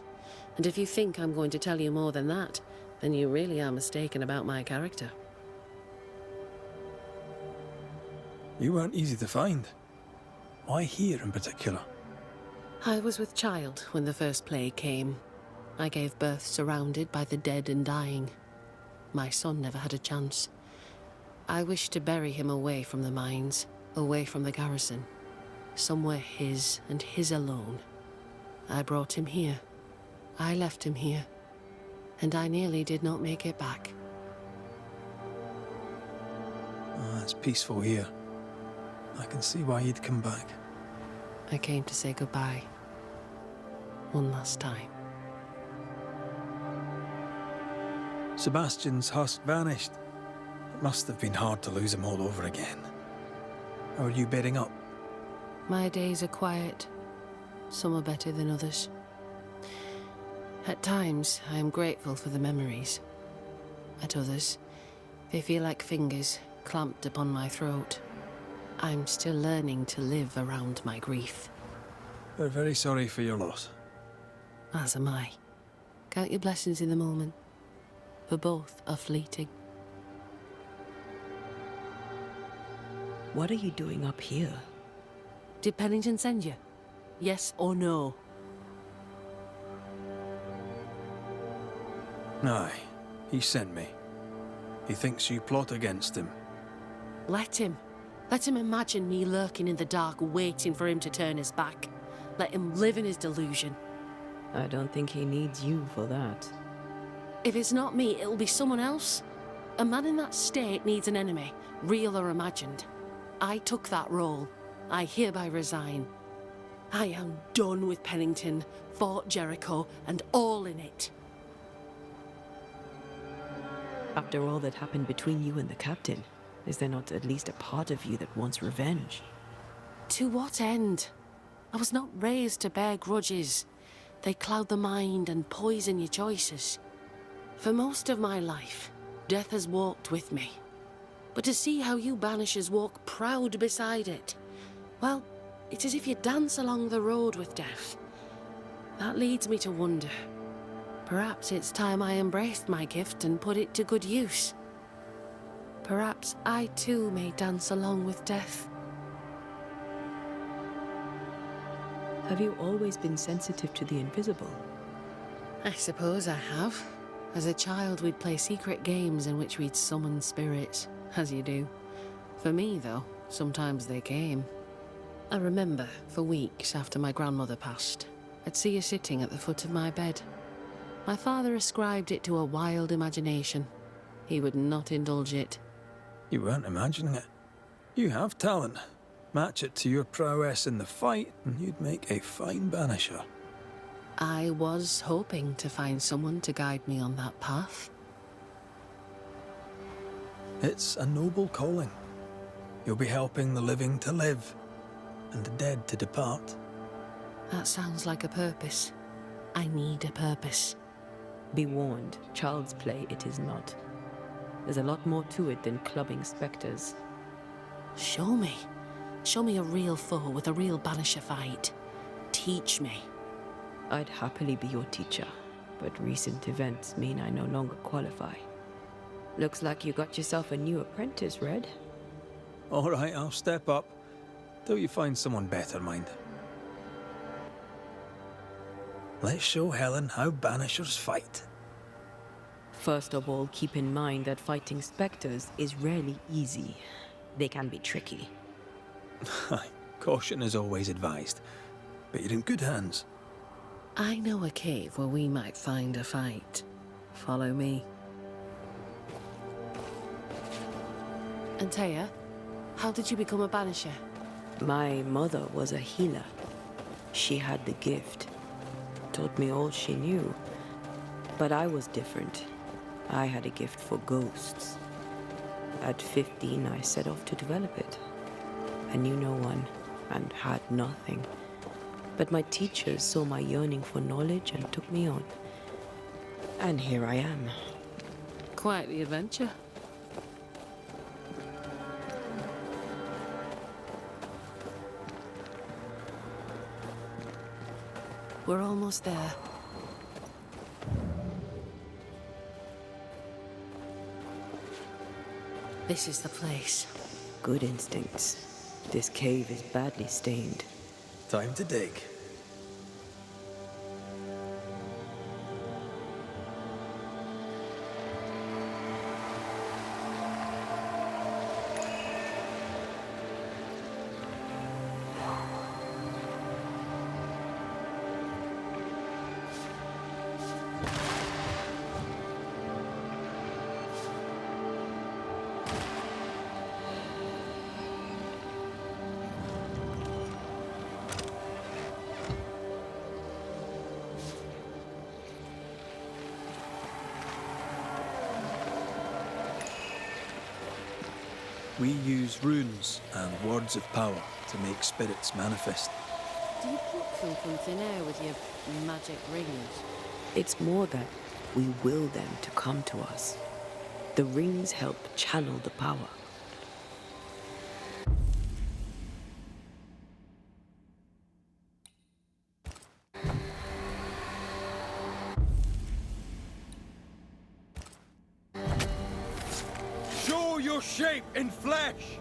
and if you think I'm going to tell you more than that, then you really are mistaken about my character. You weren't easy to find. Why here in particular? I was with child when the first plague came. I gave birth surrounded by the dead and dying. My son never had a chance. I wished to bury him away from the mines, away from the garrison. Somewhere his and his alone. I brought him here. I left him here. And I nearly did not make it back. Oh, it's peaceful here. I can see why you'd come back. I came to say goodbye. One last time. Sebastian's husk vanished. It must have been hard to lose him all over again. How are you bedding up? My days are quiet. Some are better than others. At times, I am grateful for the memories. At others, they feel like fingers clamped upon my throat. I'm still learning to live around my grief. We're very sorry for your loss. As am I. Count your blessings in the moment, for both are fleeting. What are you doing up here? Did Pennington send you? Yes or no? Aye, he sent me. He thinks you plot against him. Let him. Let him imagine me lurking in the dark, waiting for him to turn his back. Let him live in his delusion. I don't think he needs you for that. If it's not me, it'll be someone else. A man in that state needs an enemy, real or imagined. I took that role. I hereby resign. I am done with Pennington, Fort Jericho, and all in it. After all that happened between you and the captain, is there not at least a part of you that wants revenge? To what end? I was not raised to bear grudges. They cloud the mind and poison your choices. For most of my life, death has walked with me. But to see how you Banishers walk proud beside it, well, it's as if you dance along the road with death. That leads me to wonder. Perhaps it's time I embraced my gift and put it to good use. Perhaps I too may dance along with death. Have you always been sensitive to the invisible? I suppose I have. As a child, we'd play secret games in which we'd summon spirits, as you do. For me, though, sometimes they came. I remember, for weeks after my grandmother passed, I'd see her sitting at the foot of my bed. My father ascribed it to a wild imagination. He would not indulge it. You weren't imagining it. You have talent. Match it to your prowess in the fight, and you'd make a fine banisher. I was hoping to find someone to guide me on that path. It's a noble calling. You'll be helping the living to live, and the dead to depart. That sounds like a purpose. I need a purpose. Be warned, child's play it is not. There's a lot more to it than clubbing spectres. Show me. Show me a real foe with a real banisher fight. Teach me. I'd happily be your teacher, but recent events mean I no longer qualify. Looks like you got yourself a new apprentice, Red. All right, I'll step up. Till you find someone better, mind. Let's show Helen how banishers fight. First of all, keep in mind that fighting spectres is rarely easy. They can be tricky. Caution is always advised, but you're in good hands. I know a cave where we might find a fight. Follow me. Antea, how did you become a banisher? My mother was a healer. She had the gift. Taught me all she knew. But I was different. I had a gift for ghosts. At 15, I set off to develop it. I knew no one and had nothing. But my teachers saw my yearning for knowledge and took me on. And here I am. Quite the adventure. We're almost there. This is the place. Good instincts. This cave is badly stained. Time to dig. We use runes and words of power to make spirits manifest. Do you pluck them from thin air with your magic rings? It's more that we will them to come to us. The rings help channel the power. Show your shape in flesh!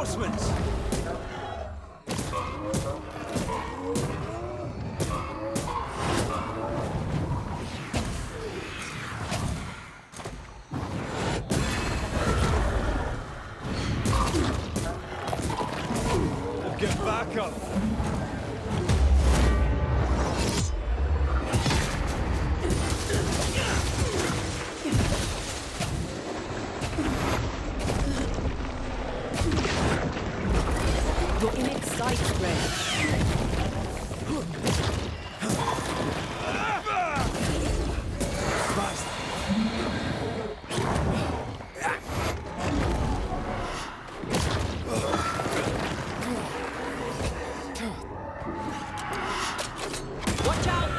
Reinforcements! Get back up! You're in its sight, Ray. Watch out!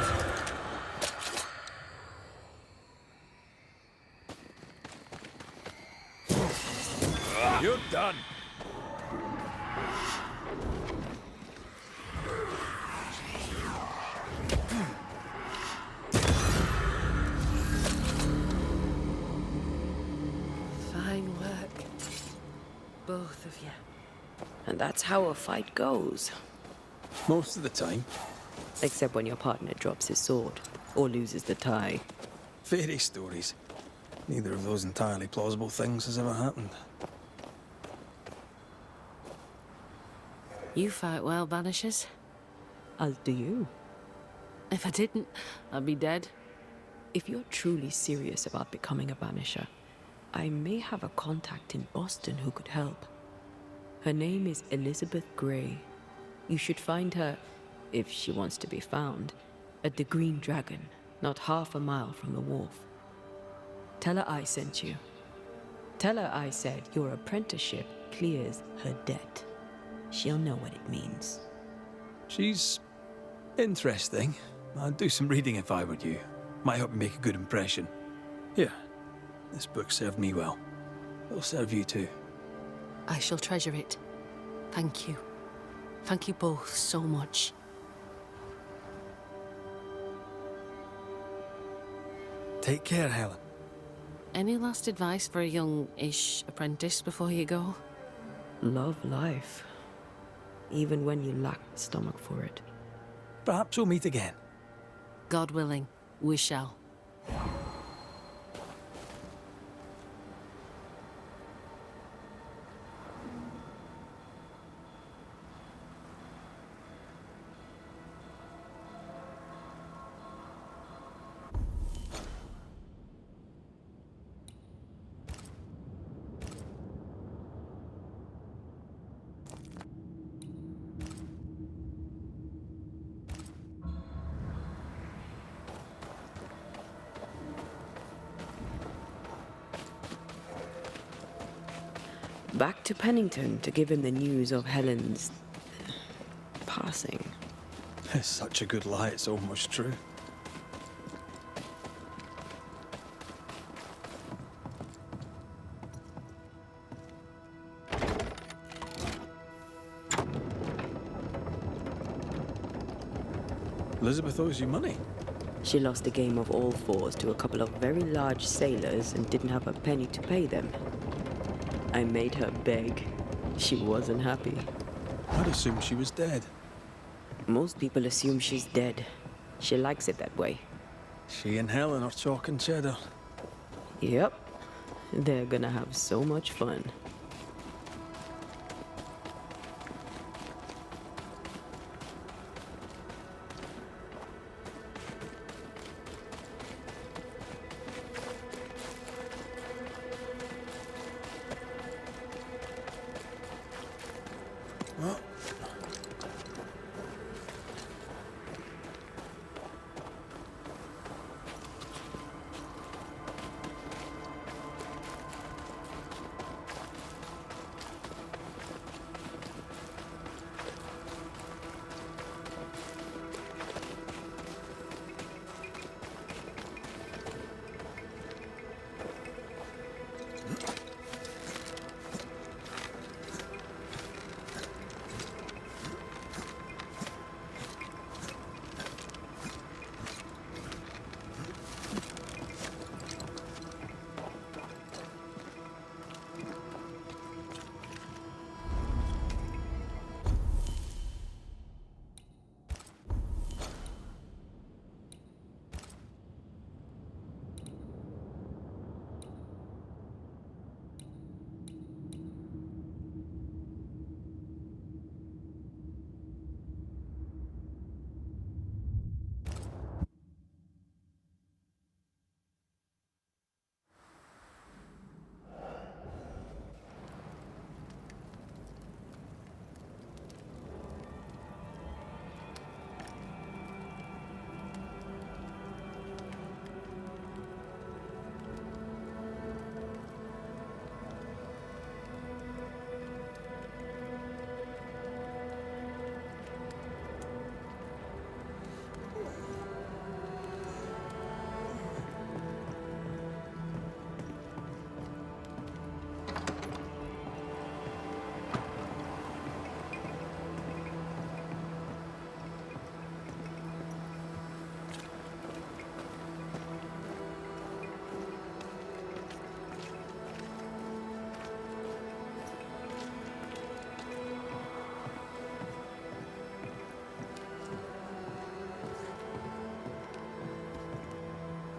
You're done! Fine work. Both of you. And that's how a fight goes. Most of the time. Except when your partner drops his sword or loses the tie. Fairy stories. Neither of those entirely plausible things has ever happened. You fight well, Banishers. As do you. If I didn't, I'd be dead. If you're truly serious about becoming a Banisher, I may have a contact in Boston who could help. Her name is Elizabeth Grey. You should find her, if she wants to be found, at the Green Dragon, not half a mile from the wharf. Tell her I sent you. Tell her I said your apprenticeship clears her debt. She'll know what it means. She's interesting. I'd do some reading if I were you. Might help you make a good impression. Here, this book served me well. It'll serve you too. I shall treasure it. Thank you. Thank you both so much. Take care, Helen. Any last advice for a young-ish apprentice before you go? Love life. Even when you lack the stomach for it. Perhaps we'll meet again. God willing, we shall. Back to Pennington to give him the news of Helen's passing. It's such a good lie, it's almost true. Elizabeth owes you money. She lost a game of all fours to a couple of very large sailors and didn't have a penny to pay them. I made her beg. She wasn't happy. I'd assumed she was dead. Most people assume she's dead. She likes it that way. She and Helen are chalk and cheddar. Yep. They're gonna have so much fun. Well,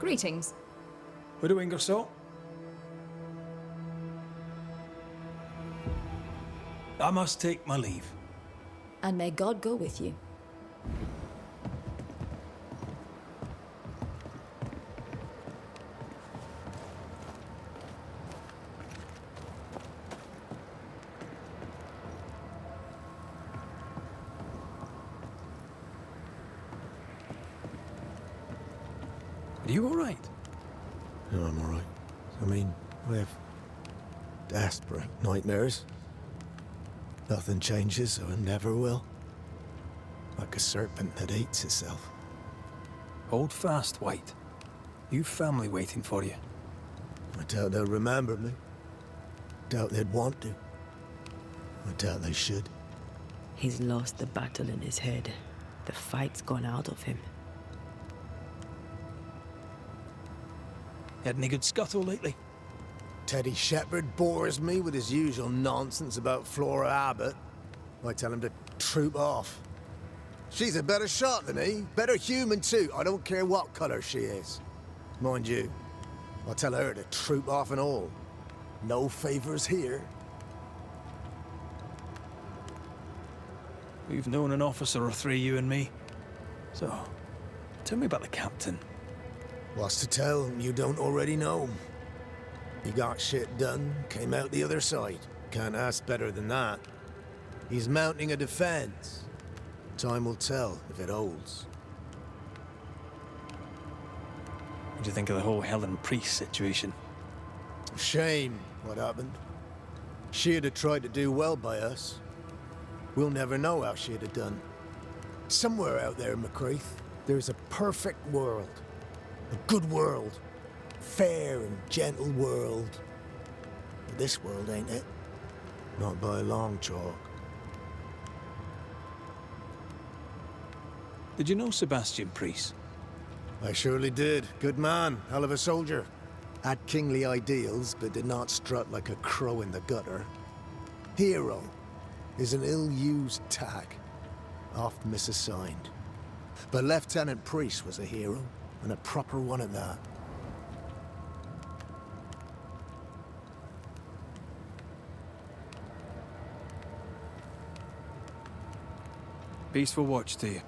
Greetings. Widow Ingersoll? I must take my leave. And may God go with you. Are you all right? No, I'm all right. I mean, I have desperate nightmares. Nothing changes, so it never will. Like a serpent that eats itself. Hold fast, White. You've family waiting for you. I doubt they'll remember me. Doubt they'd want to. I doubt they should. He's lost the battle in his head. The fight's gone out of him. Had any good scuttle lately? Teddy Shepherd bores me with his usual nonsense about Flora Abbott. I tell him to troop off. She's a better shot than me. Better human, too. I don't care what color she is. Mind you, I'll tell her to troop off and all. No favors here. We've known an officer or three, you and me. So, tell me about the captain. What's to tell you don't already know? He got shit done, came out the other side. Can't ask better than that. He's mounting a defense. Time will tell if it holds. What do you think of the whole Helen Priest situation? Shame what happened. She'd have tried to do well by us. We'll never know how she'd have done. Somewhere out there, McCreath, there's a perfect world. A good world. Fair and gentle world. But this world ain't it. Not by a long chalk. Did you know Sebastian Priest? I surely did. Good man. Hell of a soldier. Had kingly ideals, but did not strut like a crow in the gutter. Hero is an ill-used tag. Oft misassigned. But Lieutenant Priest was a hero, and a proper one at that. Peaceful watch to you.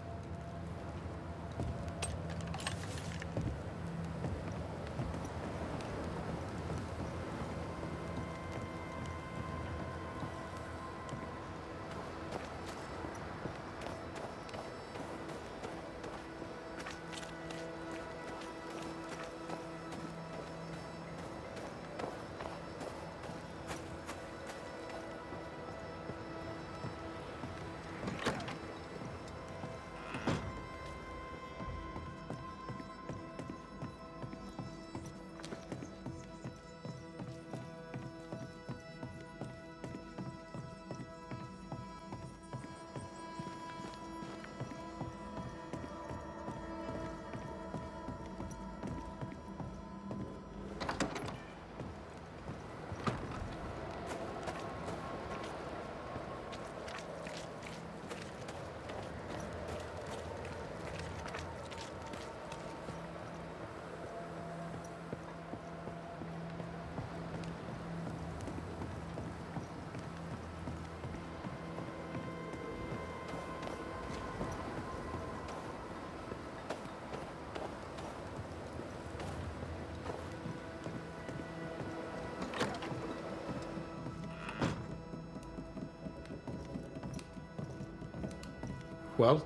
Well,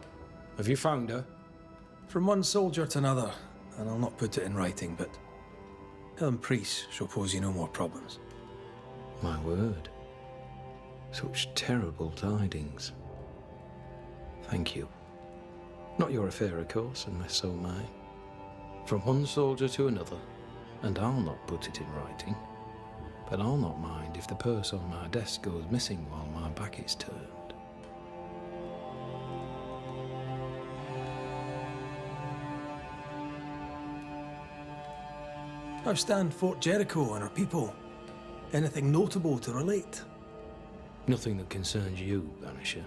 have you found her? From one soldier to another, and I'll not put it in writing, but Helen Priest shall pose you no more problems. My word. Such terrible tidings. Thank you. Not your affair, of course, unless so mine. From one soldier to another, and I'll not put it in writing. But I'll not mind if the purse on my desk goes missing while my back is turned. How stand Fort Jericho and our people? Anything notable to relate? Nothing that concerns you, Banisher.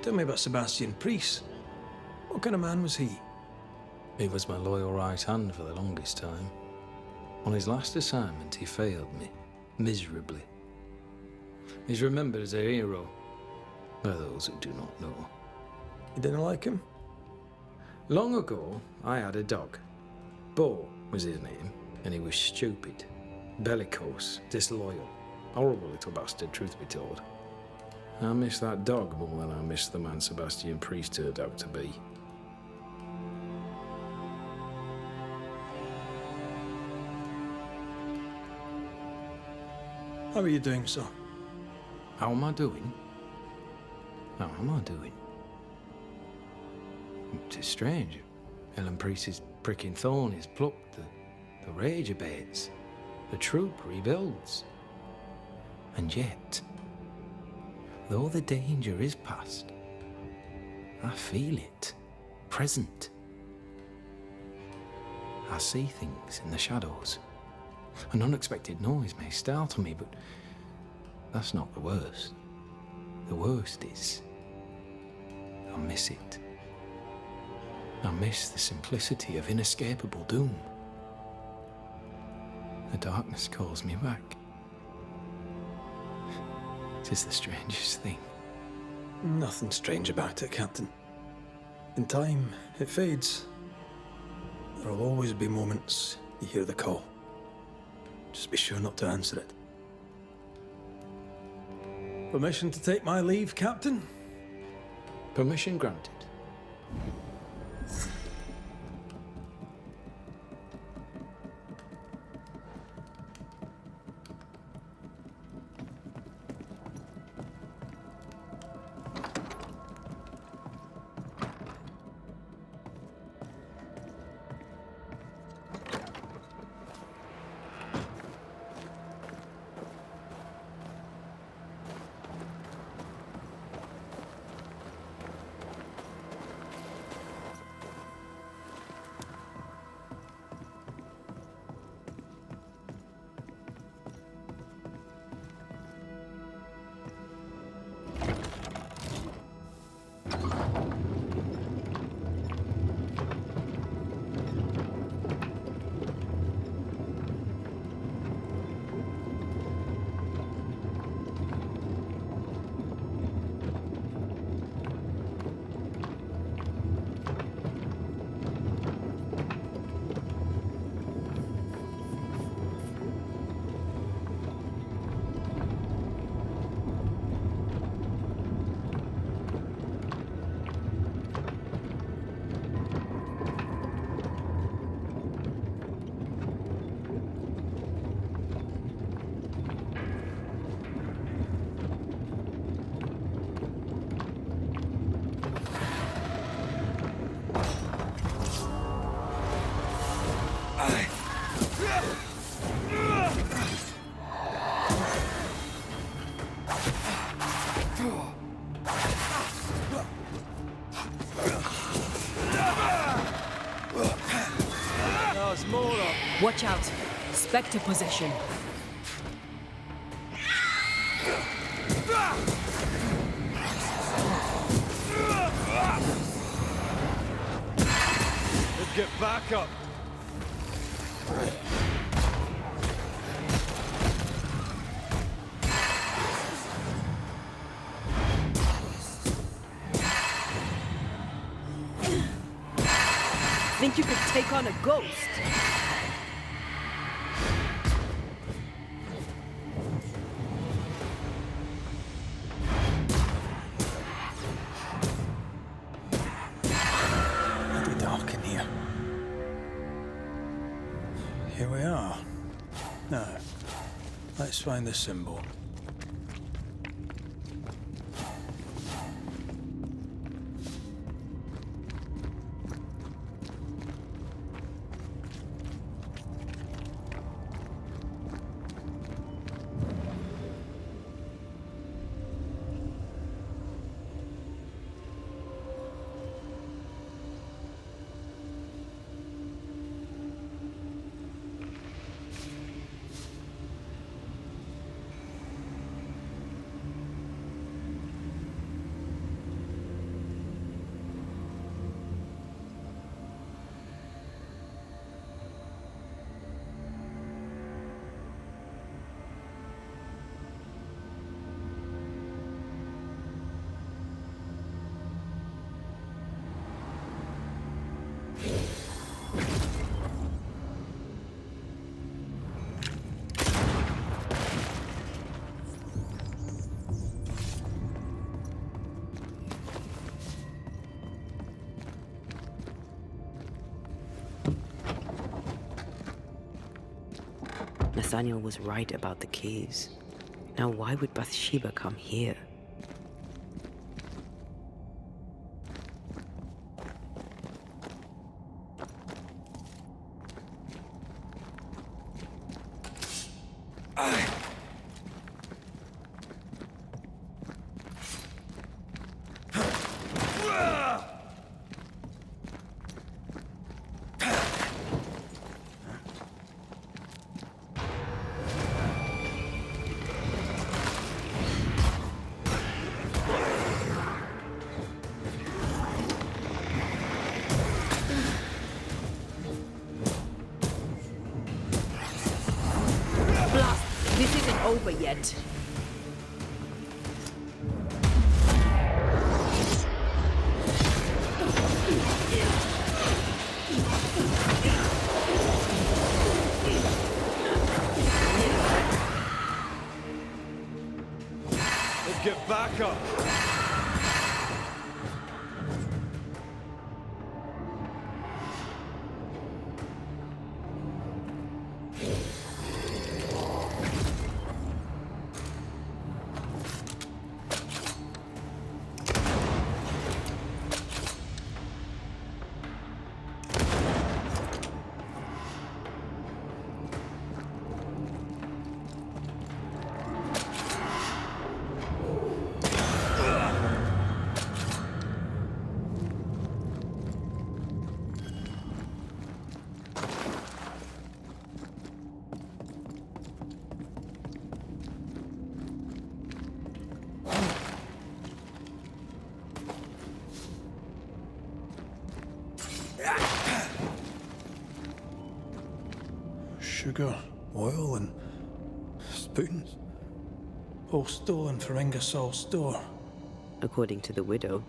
Tell me about Sebastian Priest. What kind of man was he? He was my loyal right hand for the longest time. On his last assignment, he failed me, miserably. He's remembered as a hero by those who do not know. You didn't like him? Long ago, I had a dog. Bo was his name, and he was stupid, bellicose, disloyal. Horrible little bastard, truth be told. I miss that dog more than I miss the man Sebastian Priest turned out to be. How are you doing, sir? How am I doing? How am I doing? It's strange. Ellen Priest's pricking thorn is plucked, the rage abates, the troop rebuilds. And yet, though the danger is past, I feel it, present. I see things in the shadows. An unexpected noise may startle me, but that's not the worst. The worst is, I miss it. I miss the simplicity of inescapable doom. The darkness calls me back. It is the strangest thing. Nothing strange about it, Captain. In time, it fades. There will always be moments you hear the call. Just be sure not to answer it. Permission to take my leave, Captain? Permission granted. Watch out. Spectre possession. Let's get back up. Think you could take on a ghost? Bloody dark in here. Here we are. Now, let's find the symbol. Nathaniel was right about the keys. Now why would Bathsheba come here? This isn't over yet. Let's get back up. Sugar, oil, and spoons. All stolen from Ingersoll's store. According to the widow.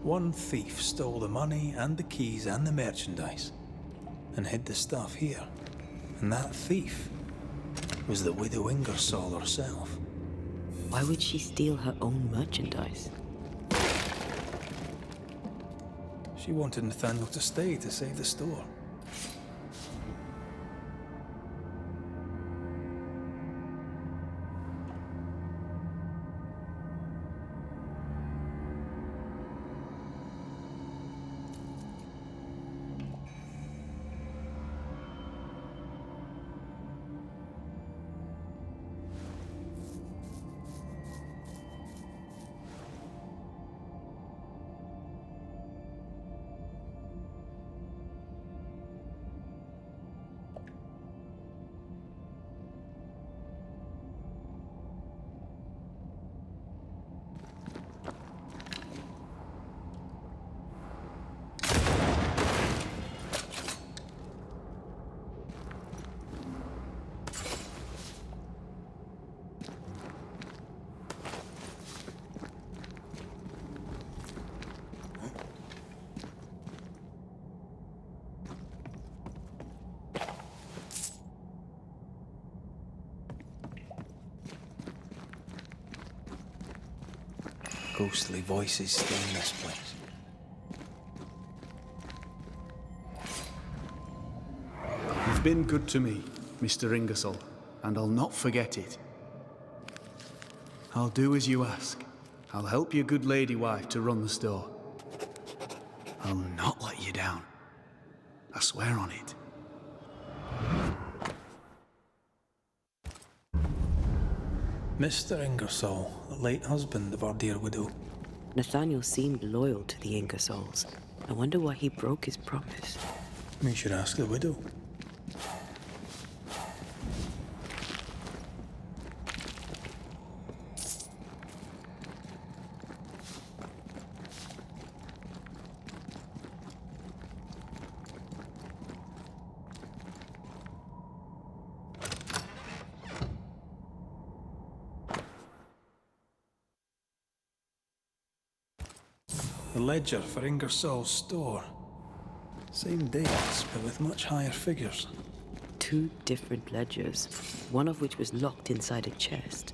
One thief stole the money and the keys and the merchandise and hid the stuff here. And that thief was the widow Ingersoll herself. Why would she steal her own merchandise? She wanted Nathaniel to stay to save the store. Ghostly voices stay in this place. You've been good to me, Mr. Ingersoll, and I'll not forget it. I'll do as you ask. I'll help your good lady wife to run the store. I'll not let you down. I swear on it. Mr. Ingersoll, the late husband of our dear widow. Nathaniel seemed loyal to the Ingersolls. I wonder why he broke his promise. We should ask the widow. The ledger for Ingersoll's store. Same dates, but with much higher figures. 2 different ledgers, one of which was locked inside a chest.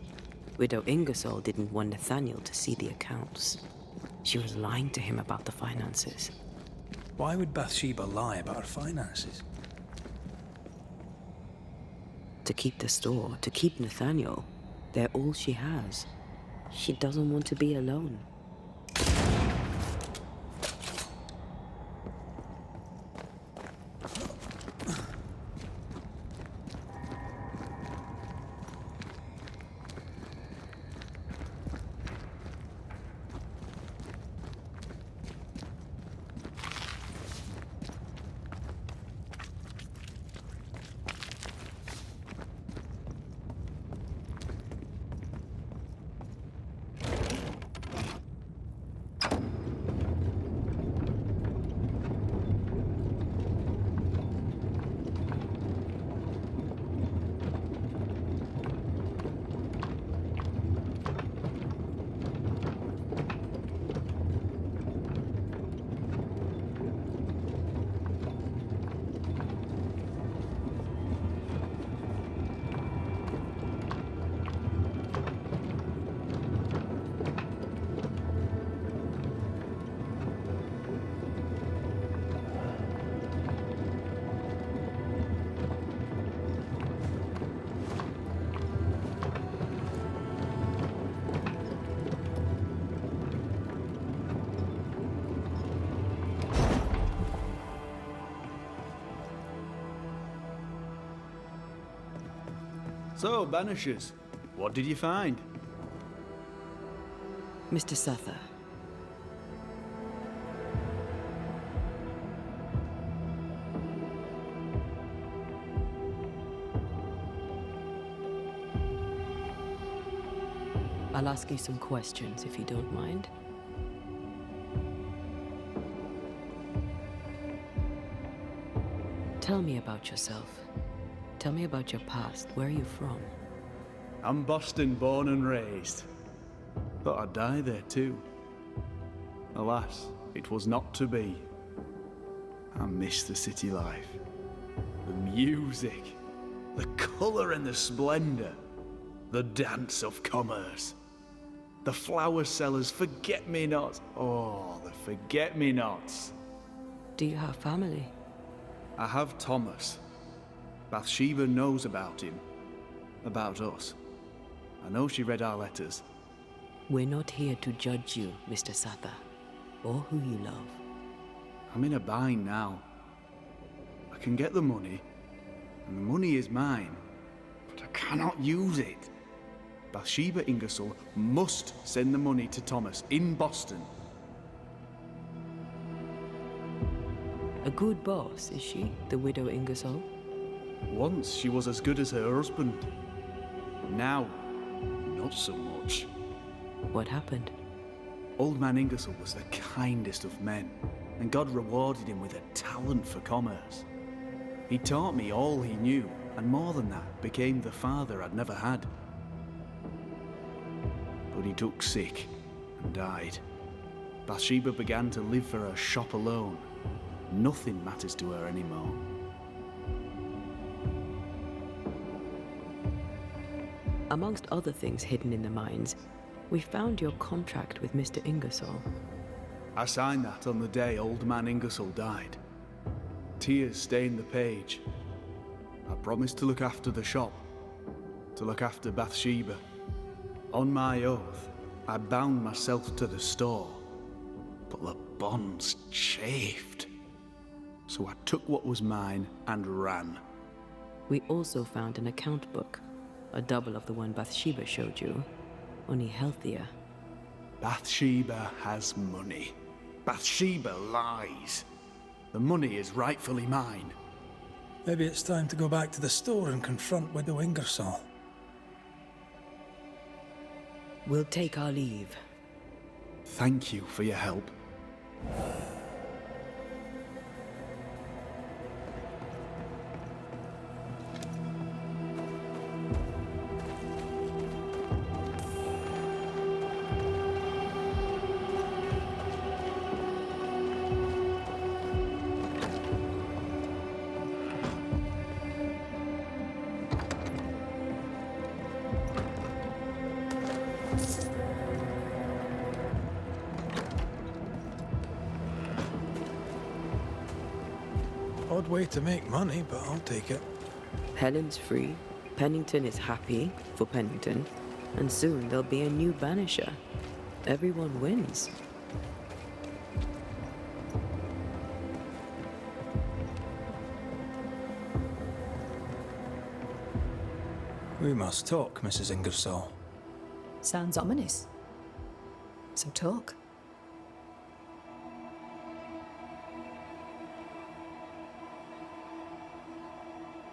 Widow Ingersoll didn't want Nathaniel to see the accounts. She was lying to him about the finances. Why would Bathsheba lie about her finances? To keep the store, to keep Nathaniel. They're all she has. She doesn't want to be alone. So, Banishers, what did you find? Mr. Suther. I'll ask you some questions if you don't mind. Tell me about yourself. Tell me about your past. Where are you from? I'm Boston born and raised. Thought I'd die there too. Alas, it was not to be. I miss the city life. The music, the colour and the splendour, the dance of commerce. The flower sellers, forget-me-nots. Oh, the forget-me-nots. Do you have family? I have Thomas. Bathsheba knows about him. About us. I know she read our letters. We're not here to judge you, Mr. Suther, or who you love. I'm in a bind now. I can get the money, and the money is mine, but I cannot use it. Bathsheba Ingersoll must send the money to Thomas in Boston. A good boss, is she, the widow Ingersoll? Once she was as good as her husband. Now, not so much. What happened? Old man Ingersoll was the kindest of men, and God rewarded him with a talent for commerce. He taught me all he knew, and more than that, became the father I'd never had. But he took sick and died. Bathsheba began to live for her shop alone. Nothing matters to her anymore. Amongst other things hidden in the mines, we found your contract with Mr. Ingersoll. I signed that on the day old man Ingersoll died. Tears stained the page. I promised to look after the shop, to look after Bathsheba. On my oath, I bound myself to the store, but the bonds chafed. So I took what was mine and ran. We also found an account book, a double of the one Bathsheba showed you, only healthier. Bathsheba has money. Bathsheba lies. The money is rightfully mine. Maybe it's time to go back to the store and confront Widow Ingersoll. We'll take our leave. Thank you for your help. Odd way to make money, but I'll take it. Helen's free. Pennington is happy for Pennington, and soon there'll be a new Banisher. Everyone wins. We must talk, Mrs. Ingersoll. Sounds ominous. So talk.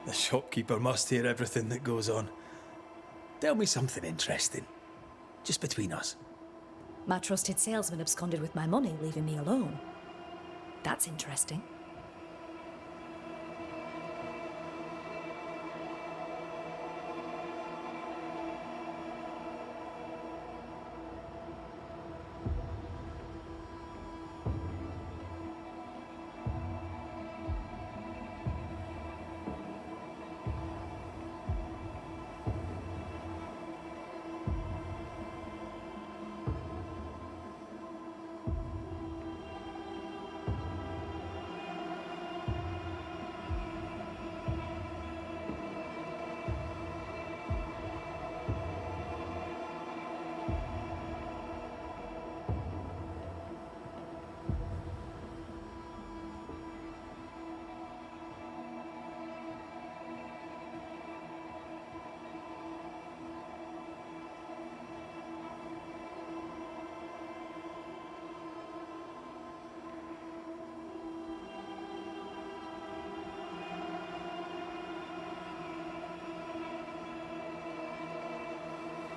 The shopkeeper must hear everything that goes on. Tell me something interesting. Just between us. My trusted salesman absconded with my money, leaving me alone. That's interesting.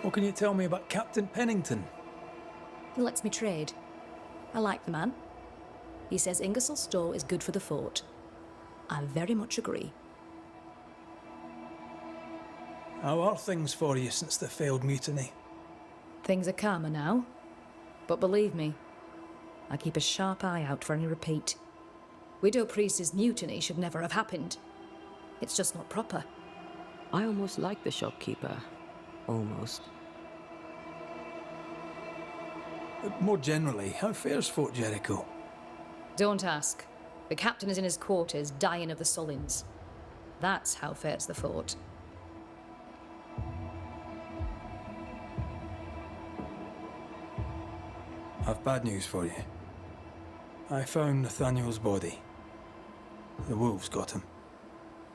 What can you tell me about Captain Pennington? He lets me trade. I like the man. He says Ingersoll store is good for the fort. I very much agree. How are things for you since the failed mutiny? Things are calmer now. But believe me, I keep a sharp eye out for any repeat. Widow Priest's mutiny should never have happened. It's just not proper. I almost like the shopkeeper. Almost. More generally, how fares Fort Jericho? Don't ask. The captain is in his quarters, dying of the Sullins. That's how fares the fort. I've bad news for you. I found Nathaniel's body. The wolves got him.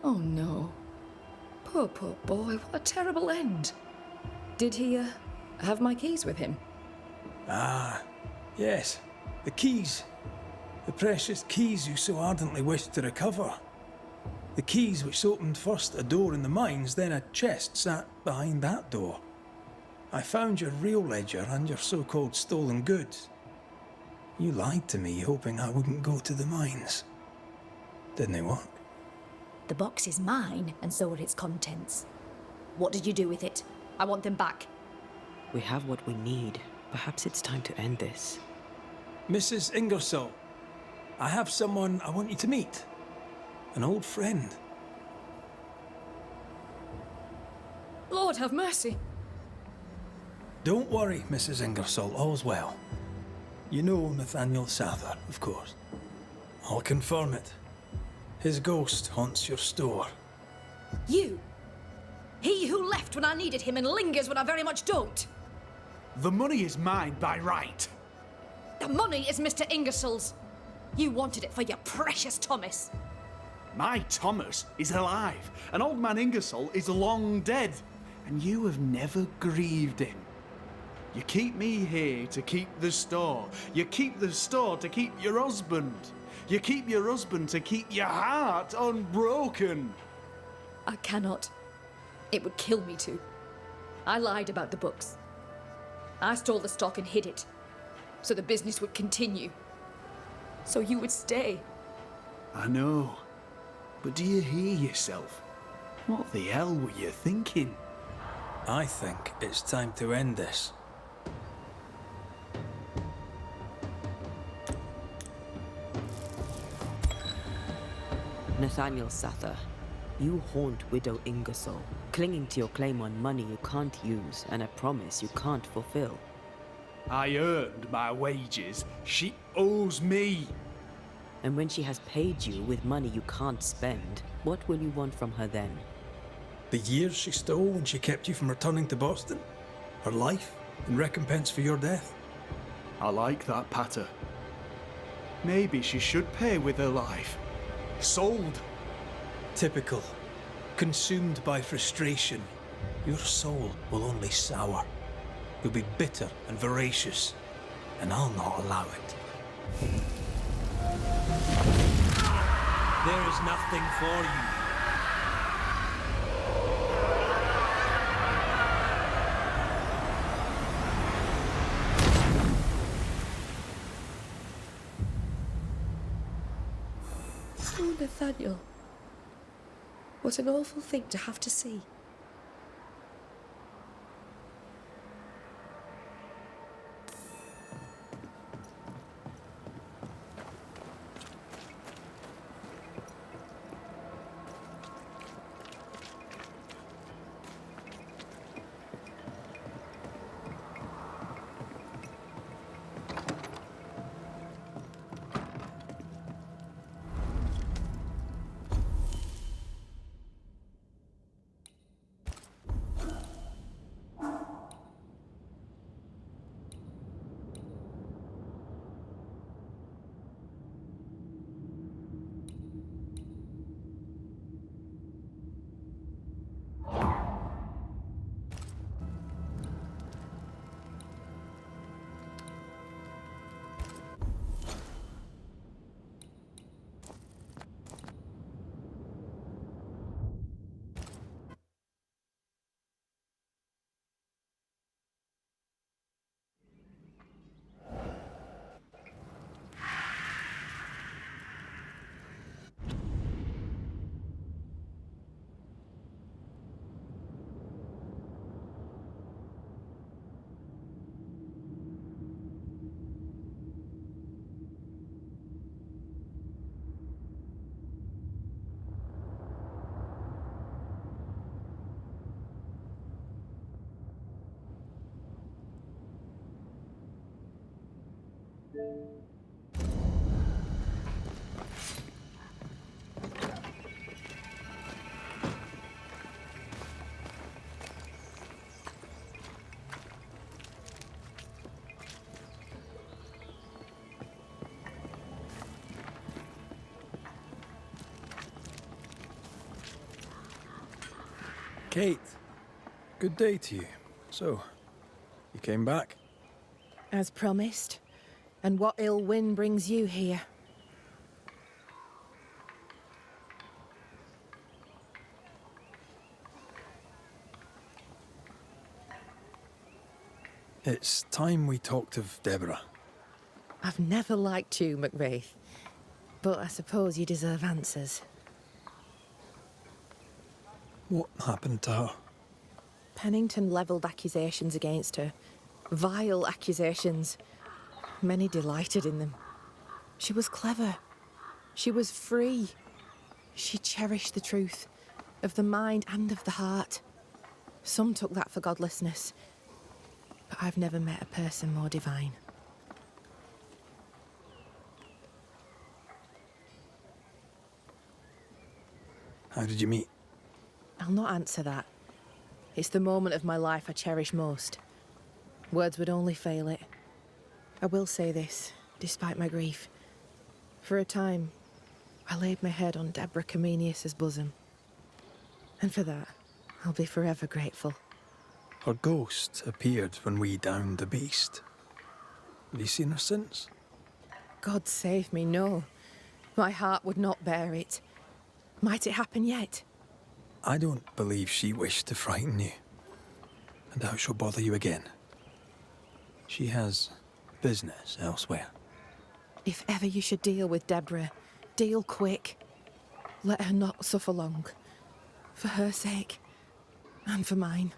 Oh no. Poor boy, what a terrible end. Did he, have my keys with him? Ah, yes. The keys. The precious keys you so ardently wished to recover. The keys which opened first a door in the mines, then a chest sat behind that door. I found your real ledger and your so-called stolen goods. You lied to me, hoping I wouldn't go to the mines. Didn't it work? The box is mine, and so are its contents. What did you do with it? I want them back. We have what we need. Perhaps it's time to end this. Mrs. Ingersoll, I have someone I want you to meet. An old friend. Lord have mercy. Don't worry, Mrs. Ingersoll, all's well. You know Nathaniel Sather, of course. I'll confirm it. His ghost haunts your store. You! He who left when I needed him and lingers when I very much don't! The money is mine by right. The money is Mr. Ingersoll's. You wanted it for your precious Thomas. My Thomas is alive, and old man Ingersoll is long dead, and you have never grieved him. You keep me here to keep the store. You keep the store to keep your husband. You keep your husband to keep your heart unbroken. I cannot. It would kill me to. I lied about the books. I stole the stock and hid it, so the business would continue. So you would stay. I know. But do you hear yourself? What the hell were you thinking? I think it's time to end this. Nathaniel Sather, you haunt Widow Ingersoll, clinging to your claim on money you can't use and a promise you can't fulfill. I earned my wages. She owes me. And when she has paid you with money you can't spend, what will you want from her then? The years she stole when she kept you from returning to Boston? Her life in recompense for your death? I like that patter. Maybe she should pay with her life. Sold. Typical. Consumed by frustration, your soul will only sour. You'll be bitter and voracious, and I'll not allow it. There is nothing for you. Oh, Nathaniel. What an awful thing to have to see. Kate, good day to you. So, you came back? As promised. And what ill wind brings you here? It's time we talked of Deborah. I've never liked you, McWraith. But I suppose you deserve answers. What happened to her? Pennington levelled accusations against her. Vile accusations. Many delighted in them. She was clever. She was free. She cherished the truth, of the mind and of the heart. Some took that for godlessness, but I've never met a person more divine. How did you meet? I'll not answer that. It's the moment of my life I cherish most. Words would only fail it. I will say this, despite my grief. For a time, I laid my head on Deborah Comenius's bosom. And for that, I'll be forever grateful. Her ghost appeared when we downed the beast. Have you seen her since? God save me, no. My heart would not bear it. Might it happen yet? I don't believe she wished to frighten you. I doubt she'll bother you again. She has business elsewhere. If ever you should deal with Deborah, deal quick. Let her not suffer long. For her sake, and for mine.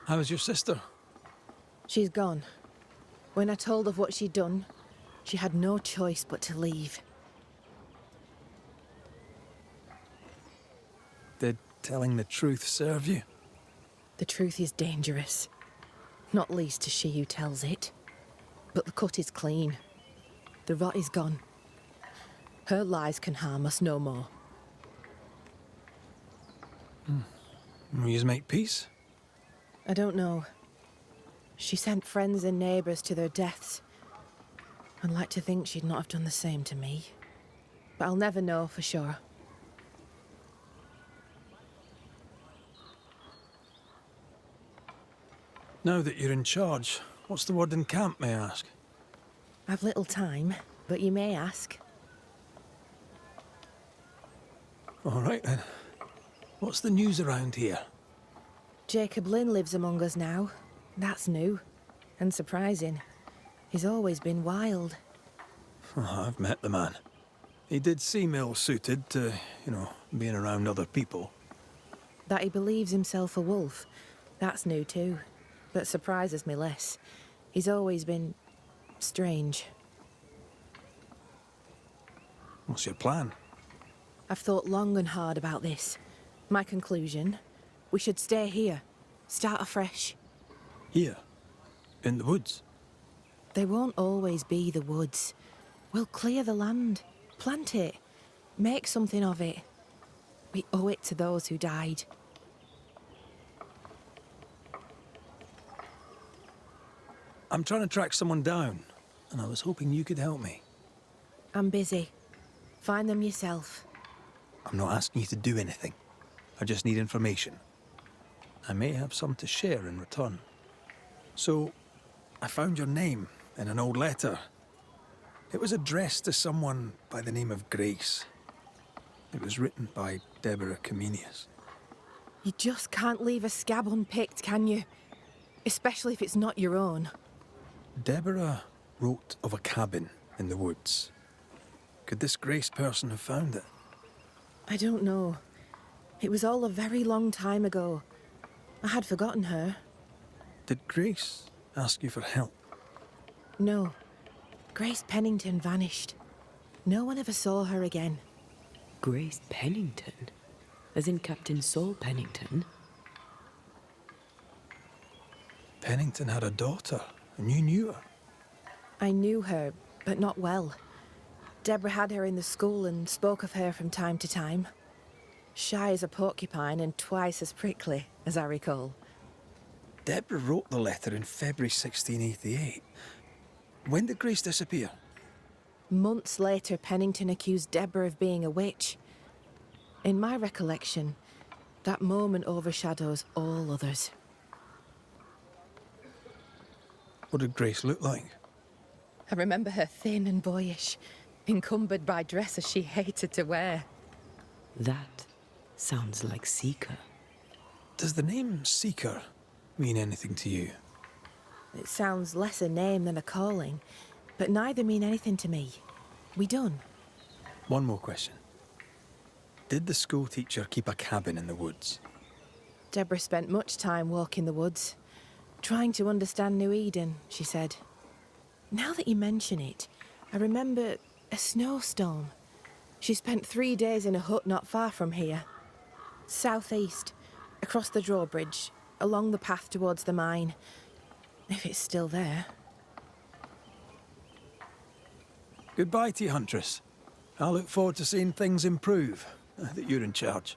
How's your sister? She's gone. When I told of what she'd done, she had no choice but to leave. Did telling the truth serve you? The truth is dangerous. Not least to she who tells it. But the cut is clean. The rot is gone. Her lies can harm us no more. Will you make peace? I don't know. She sent friends and neighbours to their deaths. I'd like to think she'd not have done the same to me. But I'll never know for sure. Now that you're in charge, what's the word in camp, may I ask? I've little time, but you may ask. All right then. What's the news around here? Jacob Lynn lives among us now. That's new. And surprising. He's always been wild. Oh, I've met the man. He did seem ill-suited to, being around other people. That he believes himself a wolf. That's new too. But surprises me less. He's always been... strange. What's your plan? I've thought long and hard about this. My conclusion? We should stay here. Start afresh. Here? In the woods? They won't always be the woods. We'll clear the land. Plant it. Make something of it. We owe it to those who died. I'm trying to track someone down, and I was hoping you could help me. I'm busy. Find them yourself. I'm not asking you to do anything. I just need information. I may have some to share in return. So, I found your name in an old letter. It was addressed to someone by the name of Grace. It was written by Deborah Comenius. You just can't leave a scab unpicked, can you? Especially if it's not your own. Deborah wrote of a cabin in the woods. Could this Grace person have found it? I don't know. It was all a very long time ago. I had forgotten her. Did Grace ask you for help? No. Grace Pennington vanished. No one ever saw her again. Grace Pennington? As in Captain Saul Pennington? Pennington had a daughter, and you knew her. I knew her, but not well. Deborah had her in the school and spoke of her from time to time. Shy as a porcupine and twice as prickly, as I recall. Deborah wrote the letter in February 1688. When did Grace disappear? Months later, Pennington accused Deborah of being a witch. In my recollection, that moment overshadows all others. What did Grace look like? I remember her thin and boyish, encumbered by dresses she hated to wear. That sounds like Seeker. Does the name Seeker mean anything to you? It sounds less a name than a calling, but neither mean anything to me. We done? One more question. Did the school teacher keep a cabin in the woods? Deborah spent much time walking the woods, trying to understand New Eden, she said. Now that you mention it, I remember a snowstorm. She spent 3 days in a hut not far from here. Southeast, across the drawbridge, along the path towards the mine. If it's still there. Goodbye to you, Huntress. I look forward to seeing things improve, now that you're in charge.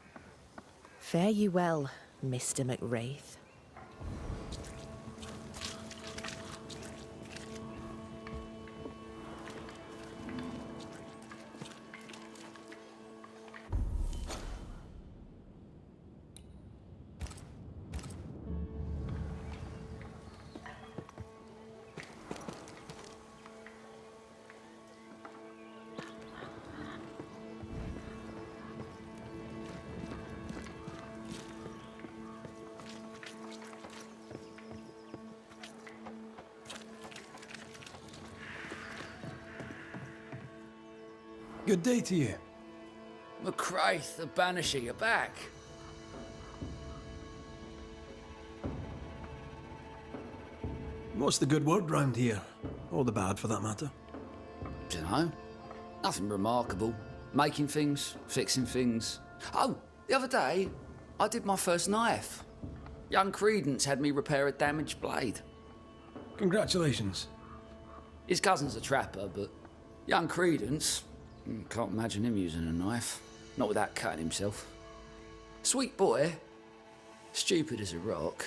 Fare you well, Mr. McWraith. Good day to you. McWraith, the Banisher, you're back. What's the good word round here? Or the bad, for that matter? Dunno. Nothing remarkable. Making things, fixing things. Oh, the other day, I did my first knife. Young Credence had me repair a damaged blade. Congratulations. His cousin's a trapper, but young Credence... can't imagine him using a knife. Not without cutting himself. Sweet boy. Stupid as a rock.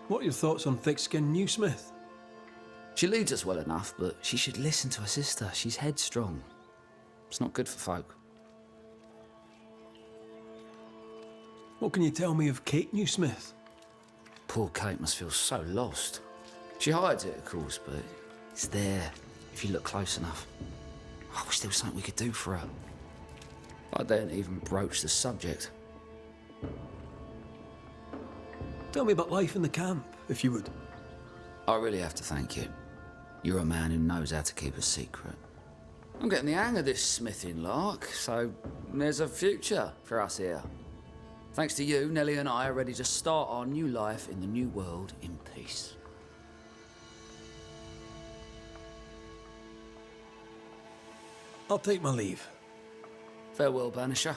What are your thoughts on thick-skinned new Smith? She leads us well enough, but she should listen to her sister. She's headstrong. It's not good for folk. What can you tell me of Kate Newsmith? Poor Kate must feel so lost. She hides it, of course, but it's there if you look close enough. I wish there was something we could do for her. I daren't even broach the subject. Tell me about life in the camp, if you would. I really have to thank you. You're a man who knows how to keep a secret. I'm getting the hang of this smithing lark, so there's a future for us here. Thanks to you, Nellie and I are ready to start our new life in the new world in peace. I'll take my leave. Farewell, Banisher.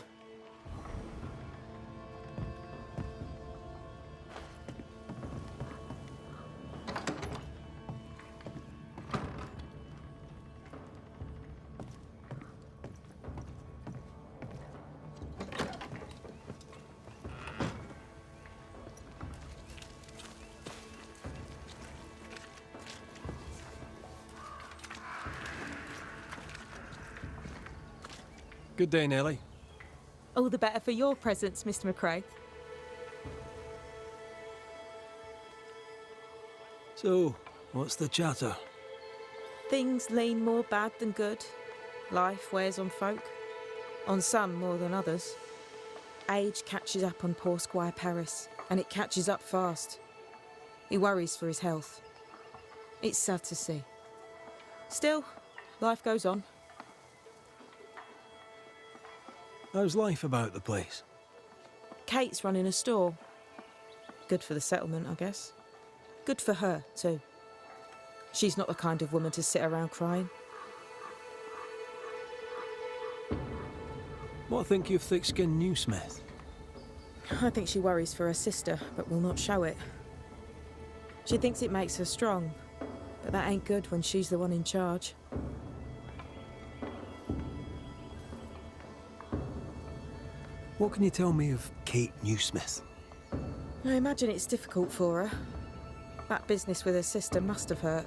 Good day, Nellie. All the better for your presence, Mr. McRae. So, what's the chatter? Things lean more bad than good. Life wears on folk. On some more than others. Age catches up on poor Squire Paris, and it catches up fast. He worries for his health. It's sad to see. Still, life goes on. How's life about the place? Kate's running a store. Good for the settlement, I guess. Good for her, too. She's not the kind of woman to sit around crying. What think you of thick-skinned new Smith? I think she worries for her sister, but will not show it. She thinks it makes her strong, but that ain't good when she's the one in charge. What can you tell me of Kate Newsmith? I imagine it's difficult for her. That business with her sister must have hurt.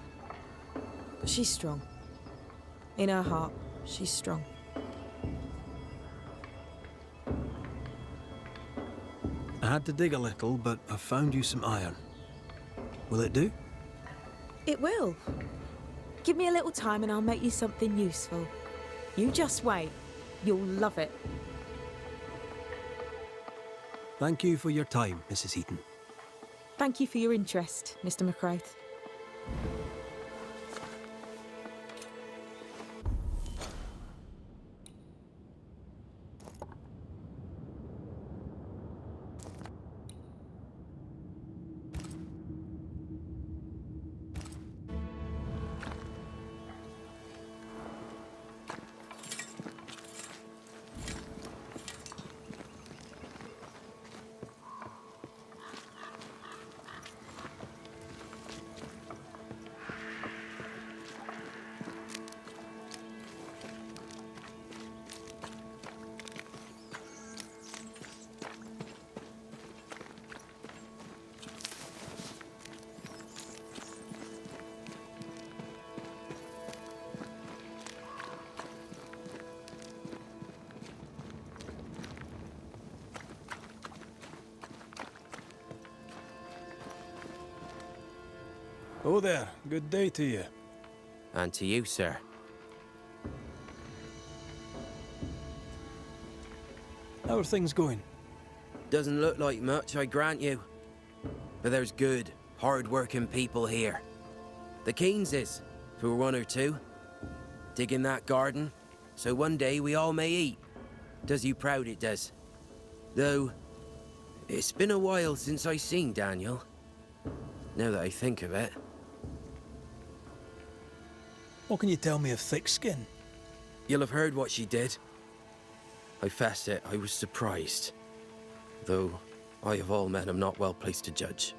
But she's strong. In her heart, she's strong. I had to dig a little, but I've found you some iron. Will it do? It will. Give me a little time and I'll make you something useful. You just wait. You'll love it. Thank you for your time, Mrs. Eaton. Thank you for your interest, Mr. McRae. Oh there, good day to you. And to you, sir. How are things going? Doesn't look like much, I grant you. But there's good, hard-working people here. The Keyneses, for one or two. Digging that garden, so one day we all may eat. Does you proud, it does. Though, it's been a while since I seen Daniel. Now that I think of it. What can you tell me of thick skin? You'll have heard what she did. I fess it, I was surprised. Though, I of all men am not well placed to judge.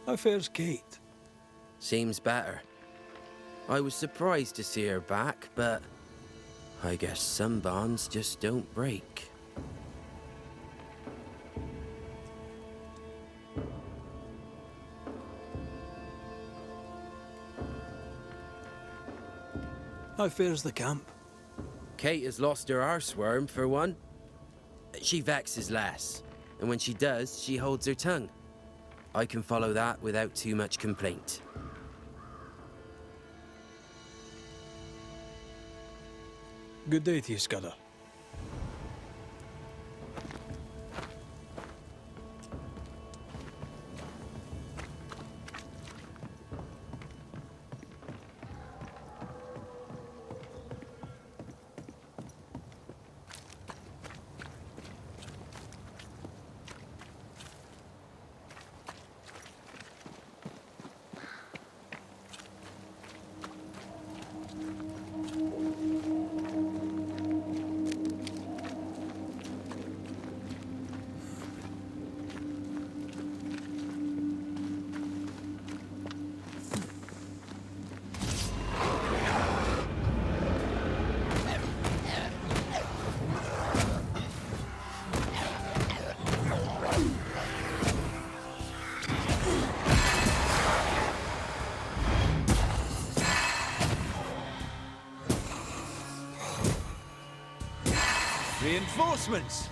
How fares Kate? Seems better. I was surprised to see her back, but I guess some bonds just don't break. How fares the camp? Kate has lost her arseworm, for one. She vexes less, and when she does, she holds her tongue. I can follow that without too much complaint. Good day to you, Scudder. Reinforcements!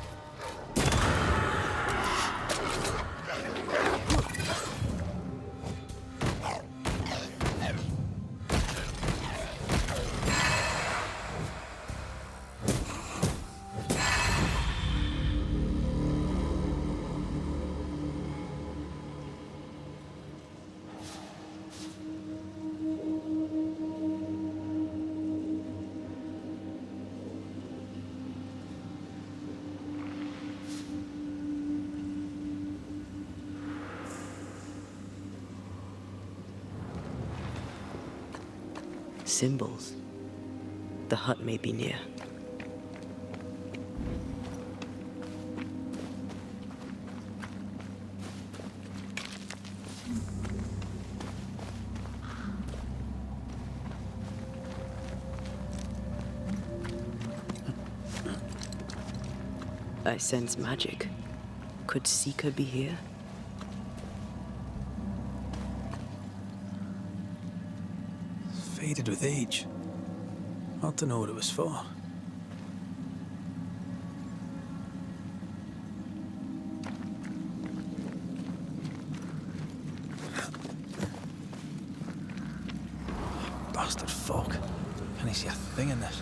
Symbols. The hut may be near. I sense magic. Could Seeker be here? Faded with age. Hard to know what it was for. Bastard fog. Can he see a thing in this?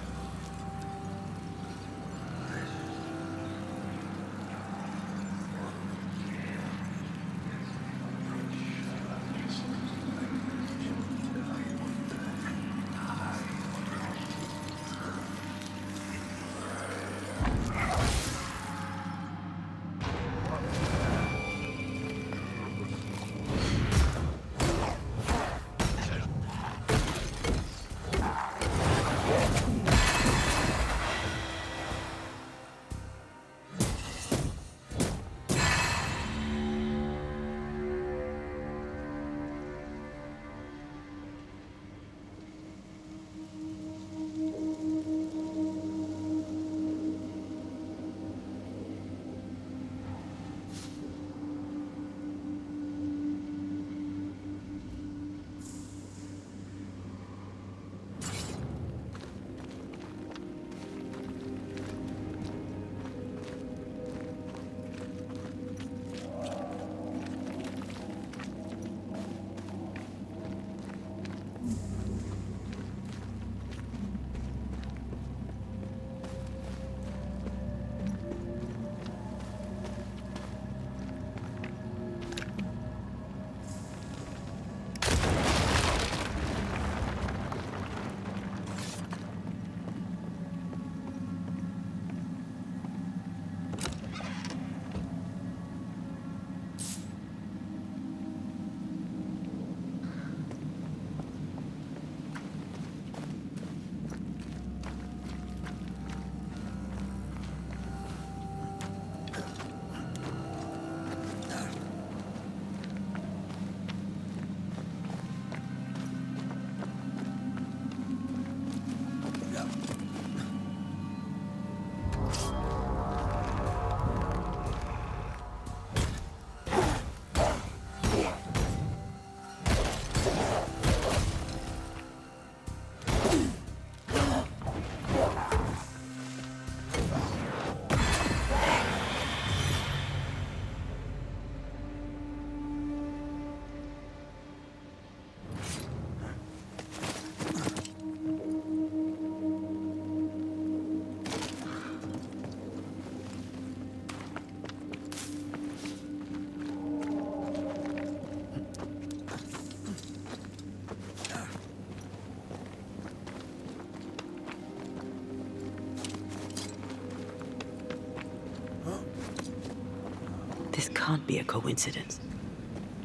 can't be a coincidence.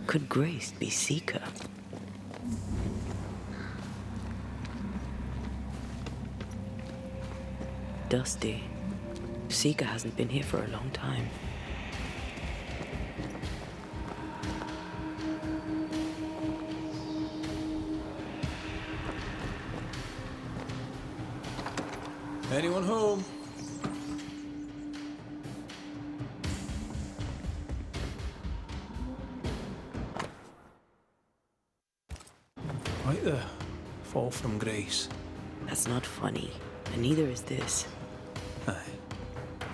Could Grace be Seeker? Dusty. Seeker hasn't been here for a long time. Anyone home? Right there. Fall from grace. That's not funny, and neither is this. Aye.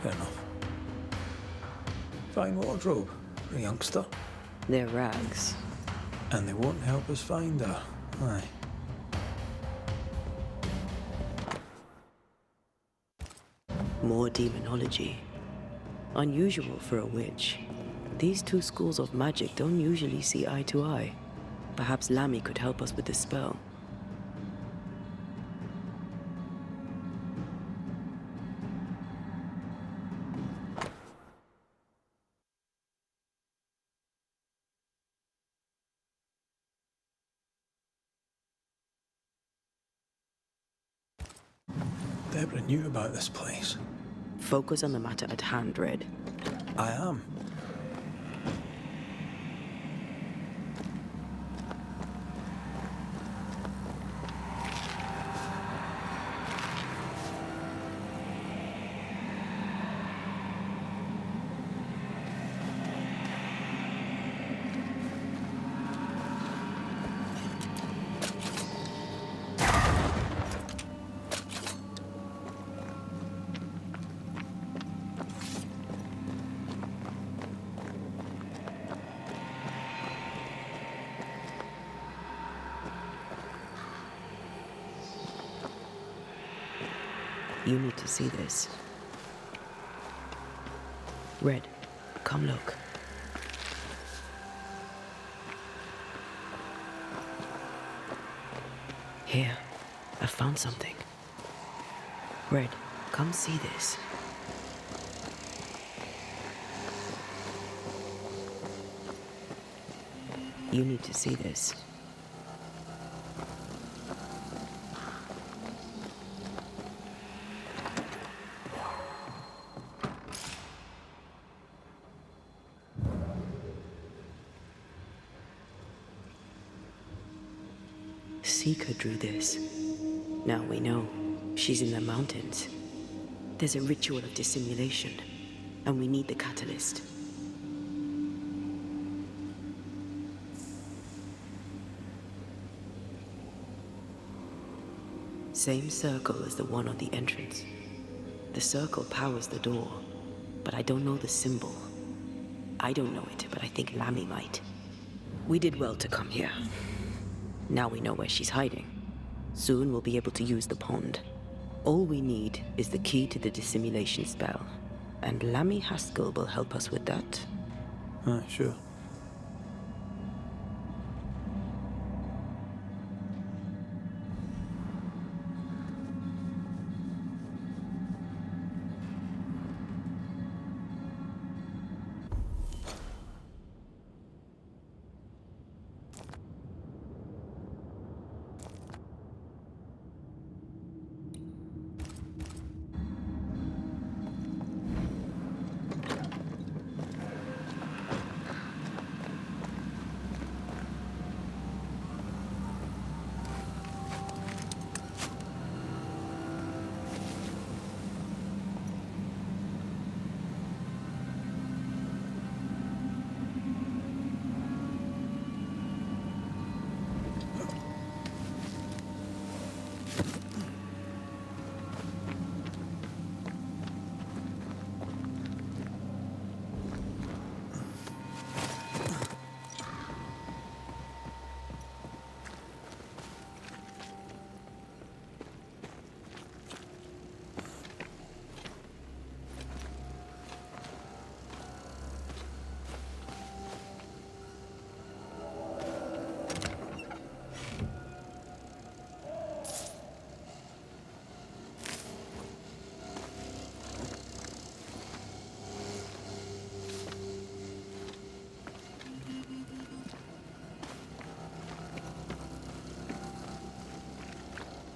Fair enough. Fine wardrobe for a youngster. They're rags. And they won't help us find her. Aye. More demonology. Unusual for a witch. These two schools of magic don't usually see eye to eye. Perhaps Lammy could help us with the spell. Deborah knew about this place. Focus on the matter at hand, Red. I am. You need to see this. Red, come look. Here, I found something. Red, come see this. You need to see this. Seeker drew this. Now we know. She's in the mountains. There's a ritual of dissimulation, and we need the catalyst. Same circle as the one on the entrance. The circle powers the door, but I don't know the symbol. I don't know it, but I think Lammy might. We did well to come here. Now we know where she's hiding. Soon we'll be able to use the pond. All we need is the key to the dissimulation spell, and Lammy Haskell will help us with that. Sure.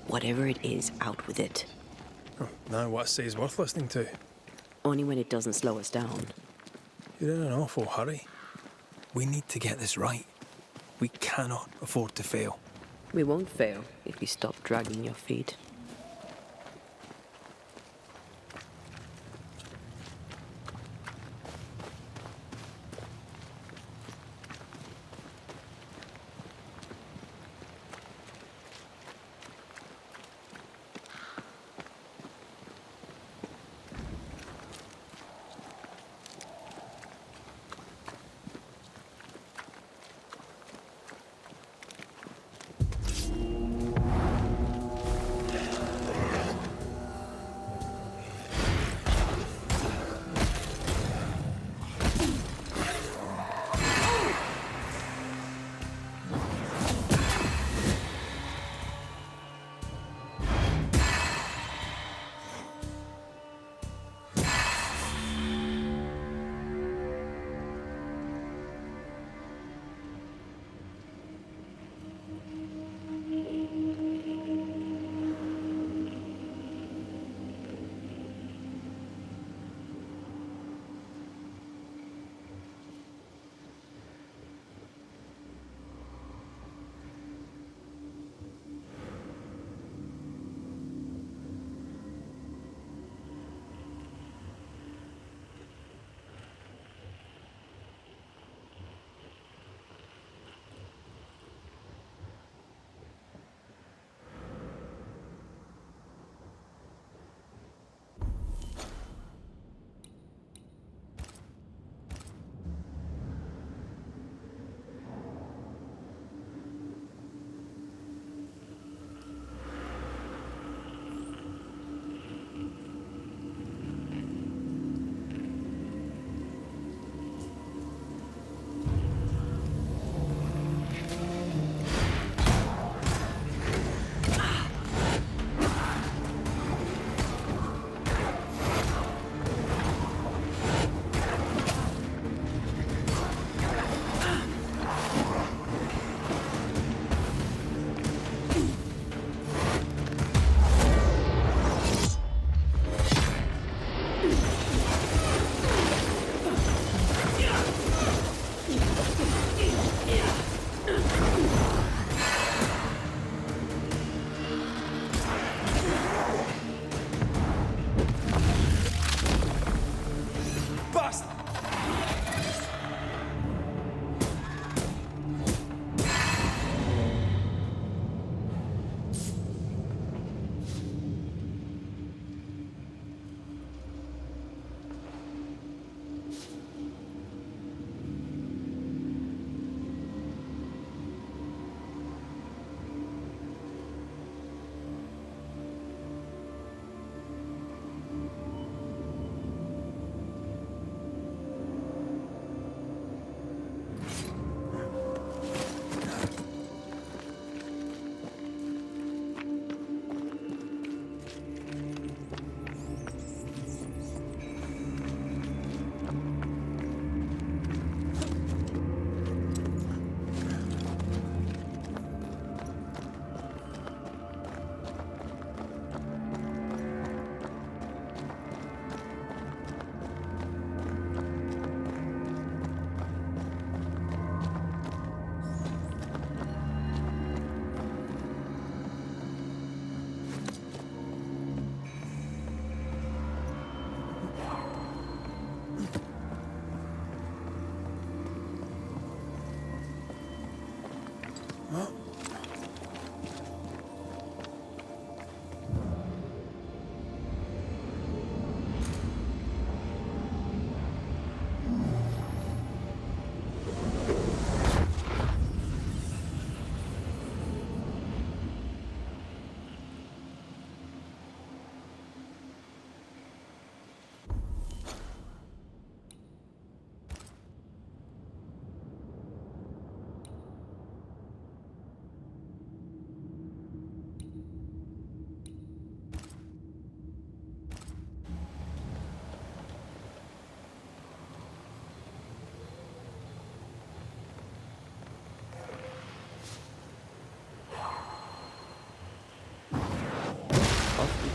Whatever it is, out with it. Oh, now what I say is worth listening to. Only when it doesn't slow us down. You're in an awful hurry. We need to get this right. We cannot afford to fail. We won't fail if you stop dragging your feet.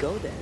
go then.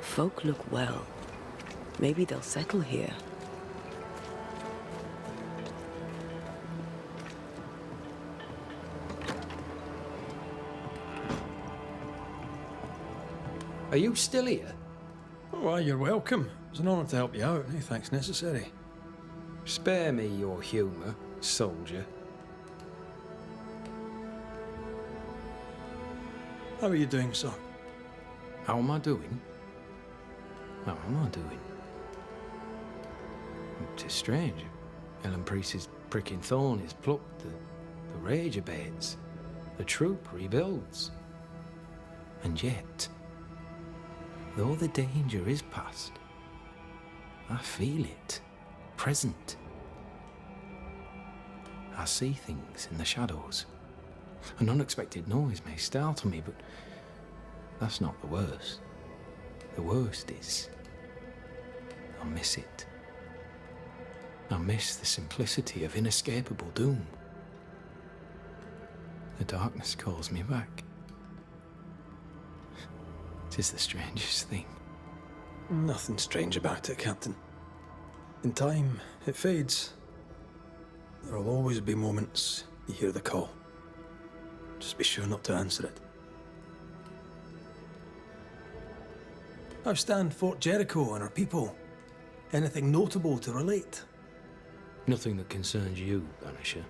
Folk look well. Maybe they'll settle here. Are you still here? Why, you're welcome. It's an honour to help you out. No thanks necessary. Spare me your humour, soldier. How are you doing, sir? How am I doing? How am I doing? It's strange. Ellen Priest's pricking thorn is plucked, the rage abates, the troop rebuilds. And yet, though the danger is past, I feel it, present. I see things in the shadows. An unexpected noise may startle me, but that's not the worst. The worst is, I miss it. I miss the simplicity of inescapable doom. The darkness calls me back. It is the strangest thing. Nothing strange about it, Captain. In time, it fades. There'll always be moments you hear the call. Just be sure not to answer it. How stand Fort Jericho and our people? Anything notable to relate? Nothing that concerns you, Banisher.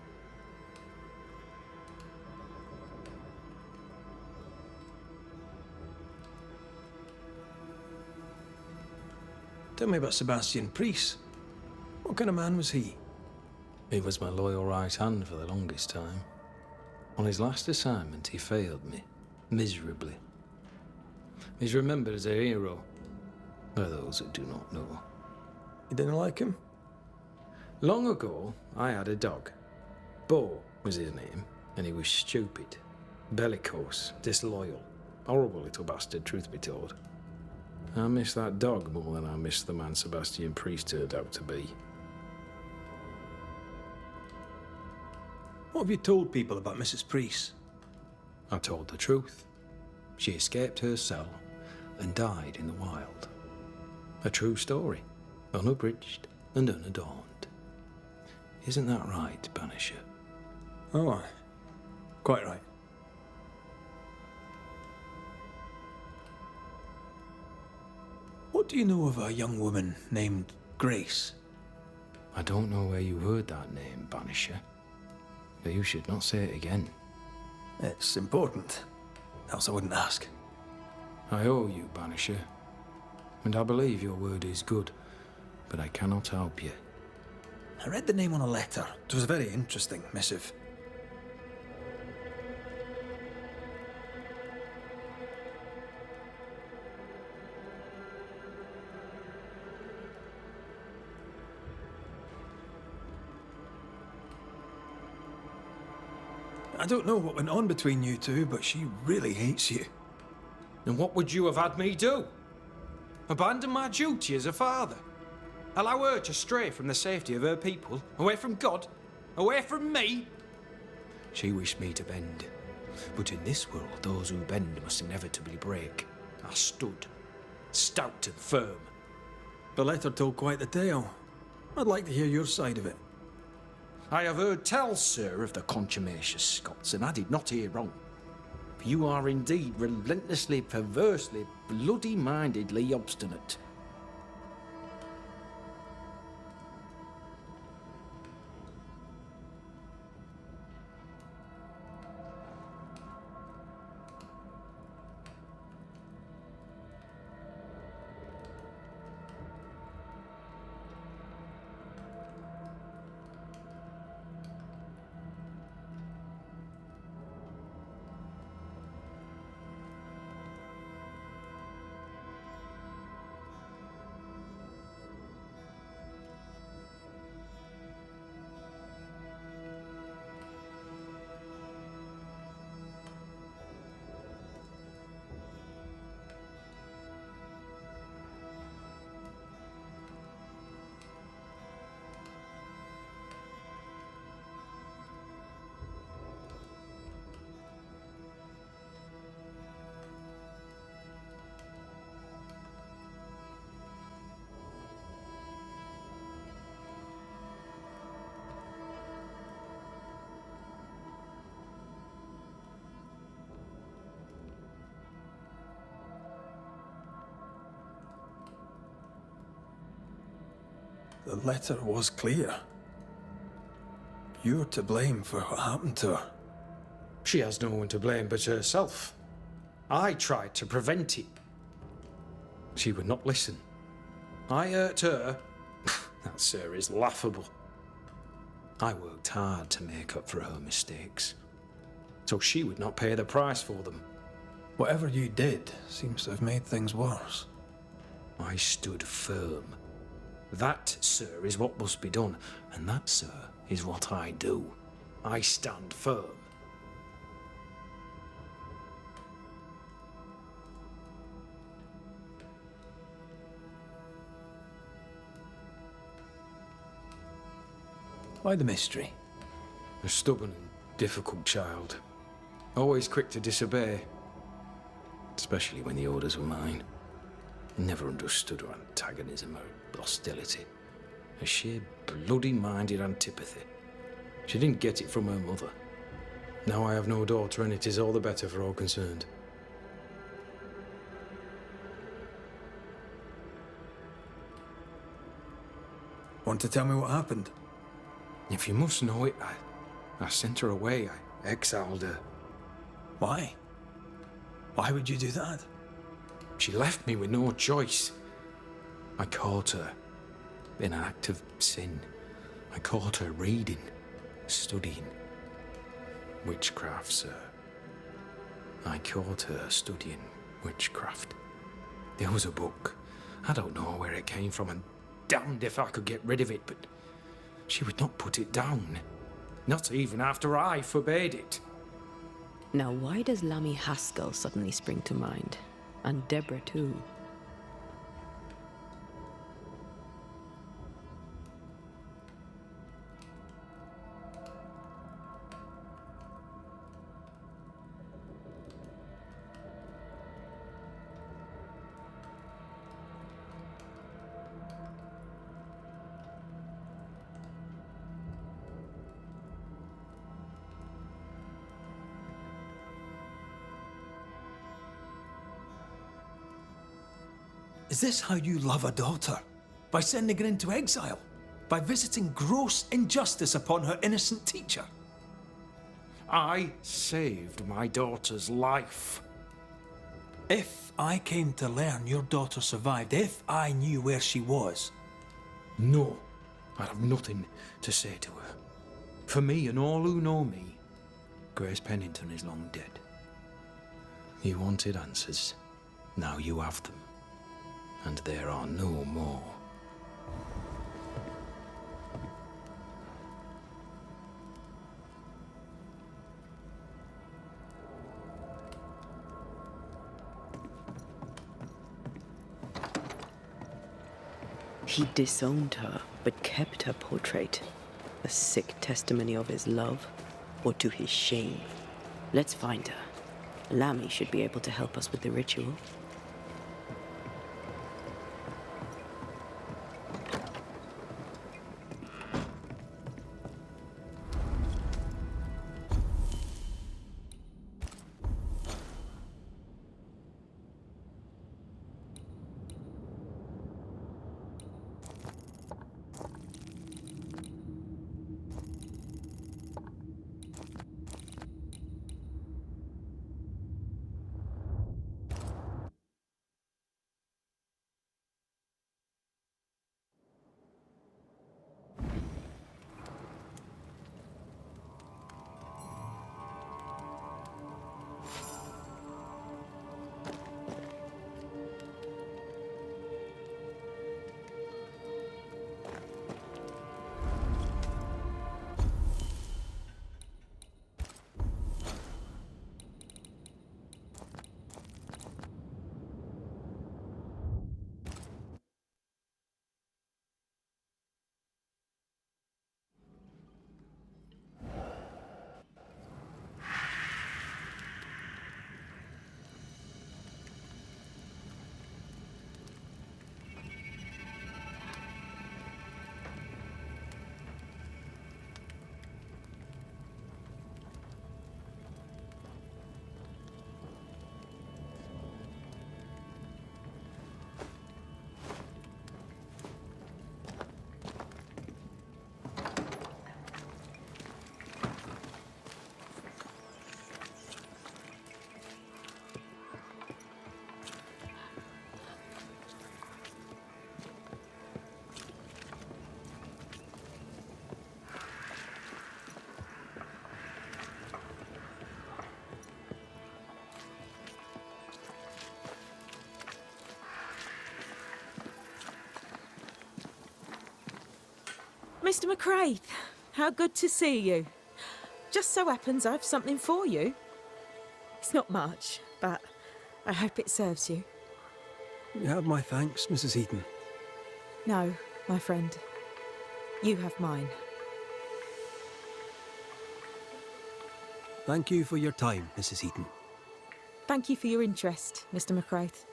Tell me about Sebastian Priest. What kind of man was he? He was my loyal right hand for the longest time. On his last assignment, he failed me, miserably. He's remembered as a hero by those who do not know. You didn't like him? Long ago, I had a dog. Bo was his name, and he was stupid, bellicose, disloyal, horrible little bastard, truth be told. I miss that dog more than I miss the man Sebastian Priest turned out to be. What have you told people about Mrs. Priest? I told the truth. She escaped her cell and died in the wild. A true story, unabridged and unadorned. Isn't that right, Banisher? Oh, aye. Quite right. What do you know of a young woman named Grace? I don't know where you heard that name, Banisher. But you should not say it again. It's important, else I wouldn't ask. I owe you, Banisher. And I believe your word is good, but I cannot help you. I read the name on a letter. It was a very interesting missive. I don't know what went on between you two, but she really hates you. And what would you have had me do? Abandon my duty as a father? Allow her to stray from the safety of her people, away from God, away from me? She wished me to bend. But in this world, those who bend must inevitably break. I stood, stout and firm. The letter told quite the tale. I'd like to hear your side of it. I have heard tell, sir, of the contumacious Scots, and I did not hear wrong. For you are indeed relentlessly, perversely, bloody-mindedly obstinate. The letter was clear. You're to blame for what happened to her. She has no one to blame but herself. I tried to prevent it. She would not listen. I hurt her. That, sir, is laughable. I worked hard to make up for her mistakes, so she would not pay the price for them. Whatever you did seems to have made things worse. I stood firm. That, sir, is what must be done, and that, sir, is what I do. I stand firm. Why the mystery? A stubborn and difficult child. Always quick to disobey. Especially when the orders were mine. Never understood her antagonism or hostility. A sheer bloody-minded antipathy. She didn't get it from her mother. Now I have no daughter, and it is all the better for all concerned. Want to tell me what happened? If you must know it, I sent her away. I exiled her. Why? Why would you do that? She left me with no choice. I caught her in an act of sin. I caught her reading, studying. Witchcraft, sir. I caught her studying witchcraft. There was a book. I don't know where it came from, and damned if I could get rid of it, but she would not put it down. Not even after I forbade it. Now, why does Lammy Haskell suddenly spring to mind? And Deborah, too. Is this how you love a daughter? By sending her into exile? By visiting gross injustice upon her innocent teacher? I saved my daughter's life. If I came to learn your daughter survived, if I knew where she was... No, I'd have nothing to say to her. For me and all who know me, Grace Pennington is long dead. You wanted answers. Now you have them. And there are no more. He disowned her, but kept her portrait. A sick testimony of his love, or to his shame. Let's find her. Lammy should be able to help us with the ritual. Mr. McCraith, how good to see you. Just so happens I've something for you. It's not much, but I hope it serves you. You have my thanks, Mrs. Heaton. No, my friend. You have mine. Thank you for your time, Mrs. Heaton. Thank you for your interest, Mr. McCraith.